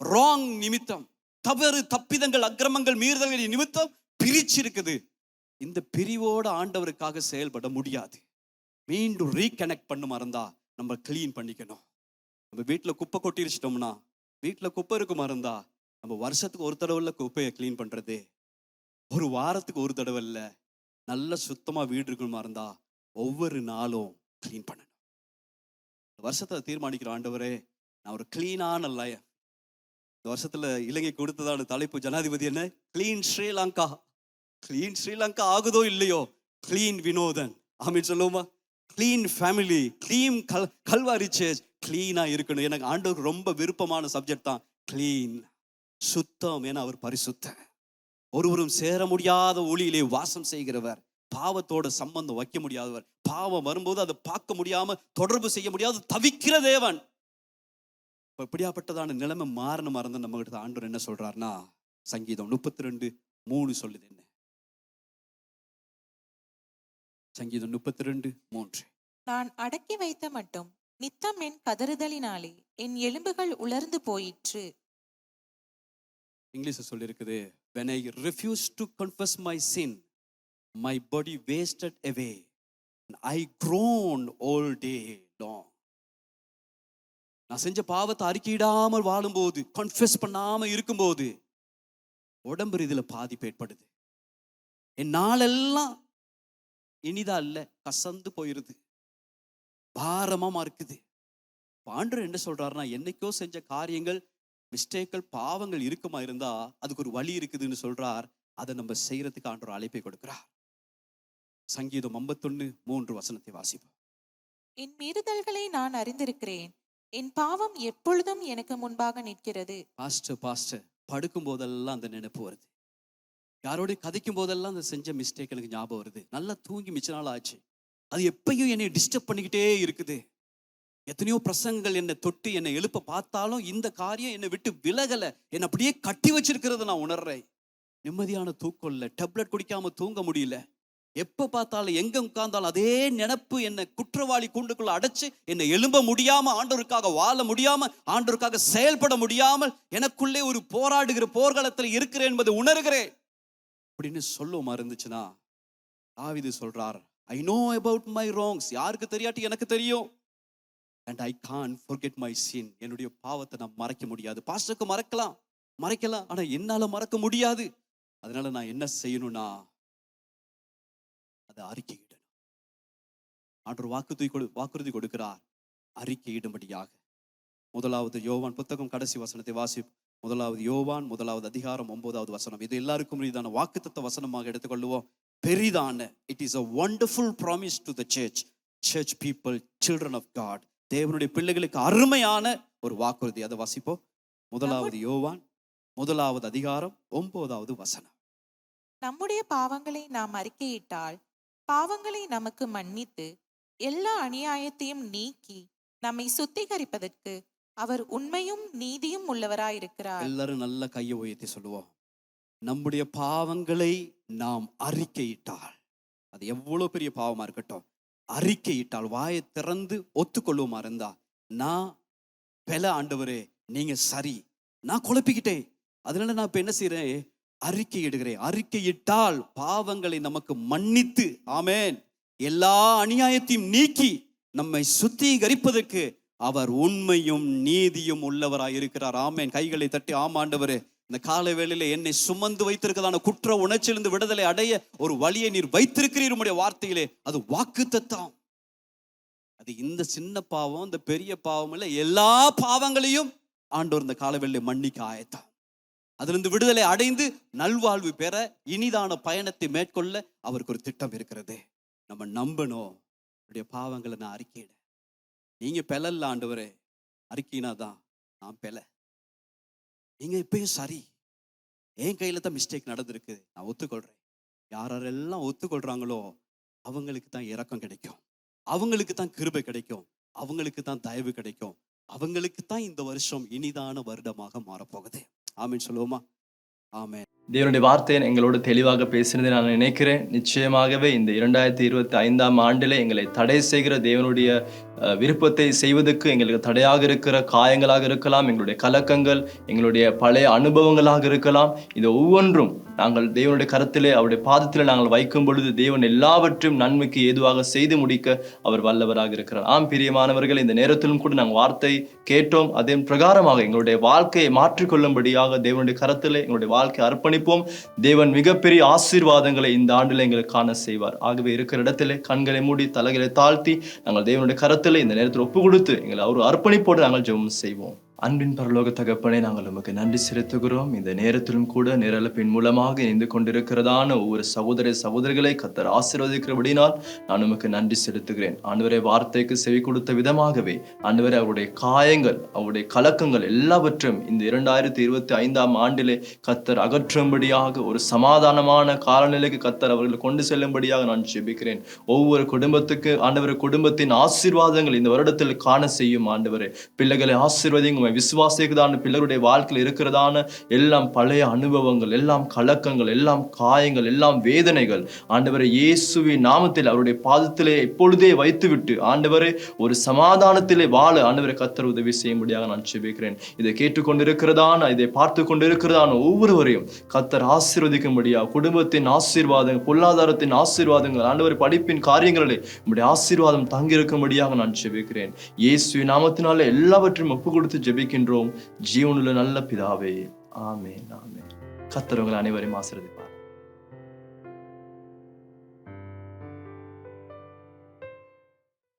ராங் நிமித்தம், தவறு தப்பிதங்கள், அக்கிரமங்கள், மீறுதல்கள் நிமித்தம் பிரிச்சிருக்குது. இந்த பிரிவோட ஆண்டவருக்காக செயல்பட முடியாது. மீண்டும் ரீகனெக்ட் பண்ண மறந்தா நம்ம கிளீன் பண்ணிக்கணும். நம்ம வீட்டில் குப்பை கொட்டிருச்சிட்டோம்னா, வீட்டில் குப்பை இருக்குமா இருந்தா நம்ம வருஷத்துக்கு ஒரு தடவை இல்லை குப்பையை கிளீன் பண்றது, ஒரு வாரத்துக்கு ஒரு தடவை இல்லை, நல்ல சுத்தமா வீடு இருக்கணுமா இருந்தா ஒவ்வொரு நாளும் கிளீன் பண்ணணும். வருஷத்தை தீர்மானிக்கிற ஆண்டவரே, நான் ஒரு கிளீனான லைஃப். இந்த வருஷத்துல இலங்கை கொடுத்ததான தலைப்பு ஜனாதிபதி என்ன? கிளீன் ஸ்ரீலங்கா. கிளீன் ஸ்ரீலங்கா ஆகுதோ இல்லையோ, கிளீன் வினோதன். ஆமீன் சொல்லுவோமா? Clean family, clean Calvary church கிளீனா இருக்கணும். எனக்கு ஆண்டவருக்கு ரொம்ப விருப்பமான சப்ஜெக்ட் தான் கிளீன், சுத்தம். ஏன்னா அவர் பரிசுத்த, ஒருவரும் சேர முடியாத ஒளியிலே வாசம் செய்கிறவர், பாவத்தோட சம்பந்தம் வைக்க முடியாதவர், பாவம் வரும்போது அதை பார்க்க முடியாம தொடர்பு செய்ய முடியாத தவிக்கிற தேவன். இப்படியாப்பட்டதான நிலைமை மாறணும் மறந்து நம்ம கிட்ட ஆண்டவர் என்ன சொல்றாருன்னா, சங்கீதம் 32:3 சொல்லுது. என்ன சங்கீதம் 32:3? நான் அடக்கி வைத்த மட்டும் நித்தம் என் கதறுதலினாலே என் எலும்புகள் உலர்ந்து போயிற்று. இங்கிலீஷ் சொல்லி இருக்குது, when I refused to confess my sin, my body wasted away and I groaned all day long. நான் செஞ்ச பாவத்தை அறிக்கையிடாமல் வாழும்போது, கன்ஃபெஸ் பண்ணாம இருக்கும்போது உடம்பு இதுல பாதிப்பு ஏற்படுது. என் நாளெல்லாம் இனிதா இல்ல, கசந்து போயிருது, பாரமா இருக்குது. ஆண்டவர் என்ன சொல்றாருன்னா, என்னைக்கோ செஞ்ச காரியங்கள், மிஸ்டேக்கள், பாவங்கள் இருக்குமா இருந்தா அதுக்கு ஒரு வழி இருக்குதுன்னு சொல்றார். அதை நம்ம செய்யறதுக்கு ஆண்டவர் அழைப்பை கொடுக்கிறார். சங்கீதம் 51:3 வாசிப்போம். என் மீறுதல்களை நான் அறிந்திருக்கிறேன், என் பாவம் எப்பொழுதும் எனக்கு முன்பாக நிற்கிறது. பாஸ்டர் படுக்கும் போதெல்லாம் அந்த நினைப்பு வருது, யாரோட கதைக்கும் போதெல்லாம் அந்த செஞ்ச மிஸ்டேக் எனக்கு ஞாபகம் வருது. நல்லா தூங்கி மிச்ச நாள் ஆச்சு, அது எப்பயும் என்னை டிஸ்டர்ப் பண்ணிக்கிட்டே இருக்குது. எத்தனையோ பிரசங்கங்கள் என்னை தொட்டு என்னை எழுப்ப பார்த்தாலும் இந்த காரியம் என்னை விட்டு விலகலை, என்னை அப்படியே கட்டி வச்சிருக்கிறது நான் உணர்றேன். நிம்மதியான தூக்கம் இல்லை, டேப்லெட் குடிக்காம தூங்க முடியல, எப்ப பார்த்தாலும் எங்க உட்கார்ந்தாலும் அதே நினைப்பு என்னை குற்றவாளி கூண்டுக்குள்ள அடைச்சு என்னை எழும்ப முடியாம, ஆண்டவருக்காக வாழ முடியாம, ஆண்டவருக்காக செயல்பட முடியாமல் எனக்குள்ளே ஒரு போராடுகிற போர்க்களத்தில் இருக்கிறேன் என்பதை உணர்கிறேன் அப்படின்னு சொல்லுமா இருந்துச்சுன்னா, தாவீது சொல்றார், I know about my wrongs. யாருக்கு தெரியாட்டி எனக்கு தெரியும். and I can't forget my sin. என்னுடைய பாவத்தை நான் மறைக்க முடியாது. பாஸ்டருக்கு மறைக்கலாம், ஆனா என்னால மறக்க முடியாது. அதனால நான் என்ன செய்யணும்னா அதை அறிக்கையிடணும். ஆண்டவர் வாக்குறுதி கொடுக்கிறார், அறிக்கையிடும்படியாக. முதலாவது யோவான் புத்தகம் கடைசி வசனத்தை வாசிப்போம். முதலாவது யோவான் 1 அதிகாரம் 9வது வசனம். இது எல்லாருக்கும் இதான வாக்குத்தத்த வசனமாக எடுத்துக்கொள்வோம். பெரிதான, it is a wonderful promise to the church people, children of God. தேவனுடைய பிள்ளைகளுக்கு அருமையான ஒரு வாக்குறுதி. அதை வாசிப்போம். முதலாவது யோவான் 1 அதிகாரம் 9வது வசனம். நம்முடைய பாவங்களை நாம் அறிக்கையிட்டால் பாவங்களை நமக்கு மன்னித்து எல்லா அநியாயத்தையும் நீக்கி நம்மை சுத்திகரிப்பதற்கு அவர் உண்மையும் நீதியும் உள்ளவராயிருக்கிறார். எல்லாரும் நல்ல கையை உயர்த்தி சொல்லுவோம். நம்முடைய பாவங்களை நாம் அறிக்கையிட்டால், அது எவ்வளவு பெரிய பாவமா இருக்கட்டும், அறிக்கையிட்டால், வாயை திறந்து ஒத்துக்கொள்ளுமா இருந்தா, நான் பெல ஆண்டவரே, நீங்க சரி, நான் குழப்பிக்கிட்டேன், அதனால நான் இப்ப என்ன செய்யறேன், அறிக்கையிடுகிறேன். அறிக்கையிட்டால் பாவங்களை நமக்கு மன்னித்து, ஆமென், எல்லா அநியாயத்தையும் நீக்கி நம்மை சுத்திகரிப்பதற்கு அவர் உண்மையும் நீதியும் உள்ளவராய் இருக்கிறார். ஆமென். கைகளை தட்டி ஆமாண்டவரே, இந்த காலை வேளையில என்னை சுமந்து வைத்திருக்கிறதான குற்ற உணர்ச்சியிலிருந்து விடுதலை அடைய ஒரு வழியை நீர் வைத்திருக்கிறீர் உம்முடைய வார்த்தையிலே. அது வாக்குத்தத்தம். அது இந்த சின்ன பாவம், இந்த பெரிய பாவம் இல்ல, எல்லா பாவங்களையும் ஆண்டவர் இந்த காலை வேளையில மன்னிக்க ஆயத்தம். அதிலிருந்து விடுதலை அடைந்து நல்வாழ்வு பெற, இனிதான பயணத்தை மேற்கொள்ள அவருக்கு ஒரு திட்டம் இருக்கிறது. நம்ம நம்பணும். அவருடைய பாவங்களை நான் அறிக்கையிட, நீங்க பெலல்ல ஆண்டவரே, அறிக்கையினாதான் நான் பெல, நீங்க இப்பயும் சரி, என் கையில தான் மிஸ்டேக் நடந்திருக்கு, நான் ஒத்துக்கொள்றேன். யாரெல்லாம் ஒத்துக்கொள்றாங்களோ அவங்களுக்கு தான் இரக்கம் கிடைக்கும், அவங்களுக்கு தான் கிருபை கிடைக்கும், அவங்களுக்கு தான் தயவு கிடைக்கும், அவங்களுக்கு தான் இந்த வருஷம் இனிதான வருடமாக மாறப்போகுது. ஆமென் சொல்லுவோமா? ஆமென். தேவனுடைய வார்த்தையை எங்களோடு தெளிவாக பேசினதை நான் நினைக்கிறேன். நிச்சயமாகவே இந்த 2025ஆம் ஆண்டிலே எங்களை தடை செய்கிற தேவனுடைய விருப்பத்தை செய்வதற்கு எங்களுக்கு தடையாக இருக்கிற காயங்களாக இருக்கலாம், எங்களுடைய கலக்கங்கள், எங்களுடைய பழைய அனுபவங்களாக இருக்கலாம். இது ஒவ்வொன்றும் நாங்கள் தேவனுடைய கரத்திலே, அவருடைய பாதத்திலே நாங்கள் வைக்கும் பொழுது தேவன் எல்லாவற்றையும் நன்மைக்கு ஏதுவாக செய்து முடிக்க அவர் வல்லவராக இருக்கிறார். ஆம் பிரியமானவர்கள், இந்த நேரத்திலும் கூட நாங்கள் வார்த்தை கேட்டோம். அதன் பிரகாரமாக எங்களுடைய வாழ்க்கையை மாற்றிக்கொள்ளும்படியாக தேவனுடைய கரத்திலே எங்களுடைய வாழ்க்கை அர்ப்பணிப்போம். தேவன் மிகப்பெரிய ஆசீர்வாதங்களை இந்த ஆண்டில் எங்களுக்கு காண செய்வார். ஆகவே இருக்கிற இடத்திலே கண்களை மூடி தலைகளை தாழ்த்தி நாங்கள் தேவனுடைய கரத்திலே இந்த நேரத்தில் ஒப்பு கொடுத்து எங்களை அவர் அர்ப்பணிப்போடு நாங்கள் ஜெபம் செய்வோம். அன்பின் பரலோக தகப்பனே, நாங்கள் உமக்கு நன்றி செலுத்துகிறோம். இந்த நேரத்திலும் கூட நேரலப்பின் மூலமாக இணைந்து கொண்டிருக்கிறதான ஒவ்வொரு சகோதரிகளை கர்த்தர் ஆசீர்வதிக்கிறபடினால் நான் உமக்கு நன்றி செலுத்துகிறேன். ஆண்டவரே, வார்த்தைக்கு செவி கொடுத்த விதமாகவே ஆண்டவரே, அவருடைய காயங்கள், அவருடைய கலக்கங்கள் எல்லாவற்றையும் இந்த 2025ஆம் ஆண்டிலே கர்த்தர் அகற்றும்படியாக, ஒரு சமாதானமான காலநிலைக்கு கர்த்தர் அவர்களை கொண்டு செல்லும்படியாக நான் ஜெபிக்கிறேன். ஒவ்வொரு குடும்பத்துக்கு ஆண்டவரே, குடும்பத்தின் ஆசீர்வாதங்கள் இந்த வருடத்தில் காண செய்யும். ஆண்டவரே, பிள்ளைகளை ஆசீர்வதிங்க. விசுவாசிக்கிறதான பிள்ளைகளுடைய வாழ்க்கையில் இருக்கிறதான எல்லாம் பழைய அனுபவங்கள், எல்லாம் கலக்கங்கள், எல்லாம் காயங்கள், எல்லாம் வேதனைகள் ஆண்டவரை இயேசுவின் நாமத்தில் அவருடைய பாதத்திலே இப்பொழுதே வைத்துவிட்டு ஆண்டவரே, ஒரு சமாதானத்திலே வாழ ஆண்டவரை கர்த்தர் உதவி செய்யும்படியாக நான் ஜெபிக்கிறேன். இதை கேட்டுக்கொண்டிருக்கிறதான, இதை பார்த்து கொண்டிருக்கிறதான ஒவ்வொருவரையும் கர்த்தர் ஆசீர்வதிக்கும்படியாக, குடும்பத்தின் ஆசீர்வாதங்கள், பொருளாதாரத்தின் ஆசீர்வாதங்கள், ஆண்டவரை படிப்பின் காரியங்களிலே உம்முடைய ஆசீர்வாதம் தங்கியிருக்கும்படியாக நான் ஜெபிக்கிறேன். இயேசுவின் நாமத்தினாலே எல்லாவற்றையும் ஒப்பு கொடுத்து ஜெபிக்கின்றோம் ஜீவனுள்ள நல்ல பிதாவே. ஆமென், ஆமென். கர்த்தர் உங்களை அனைவரையும் ஆசீர்வதிப்பார்.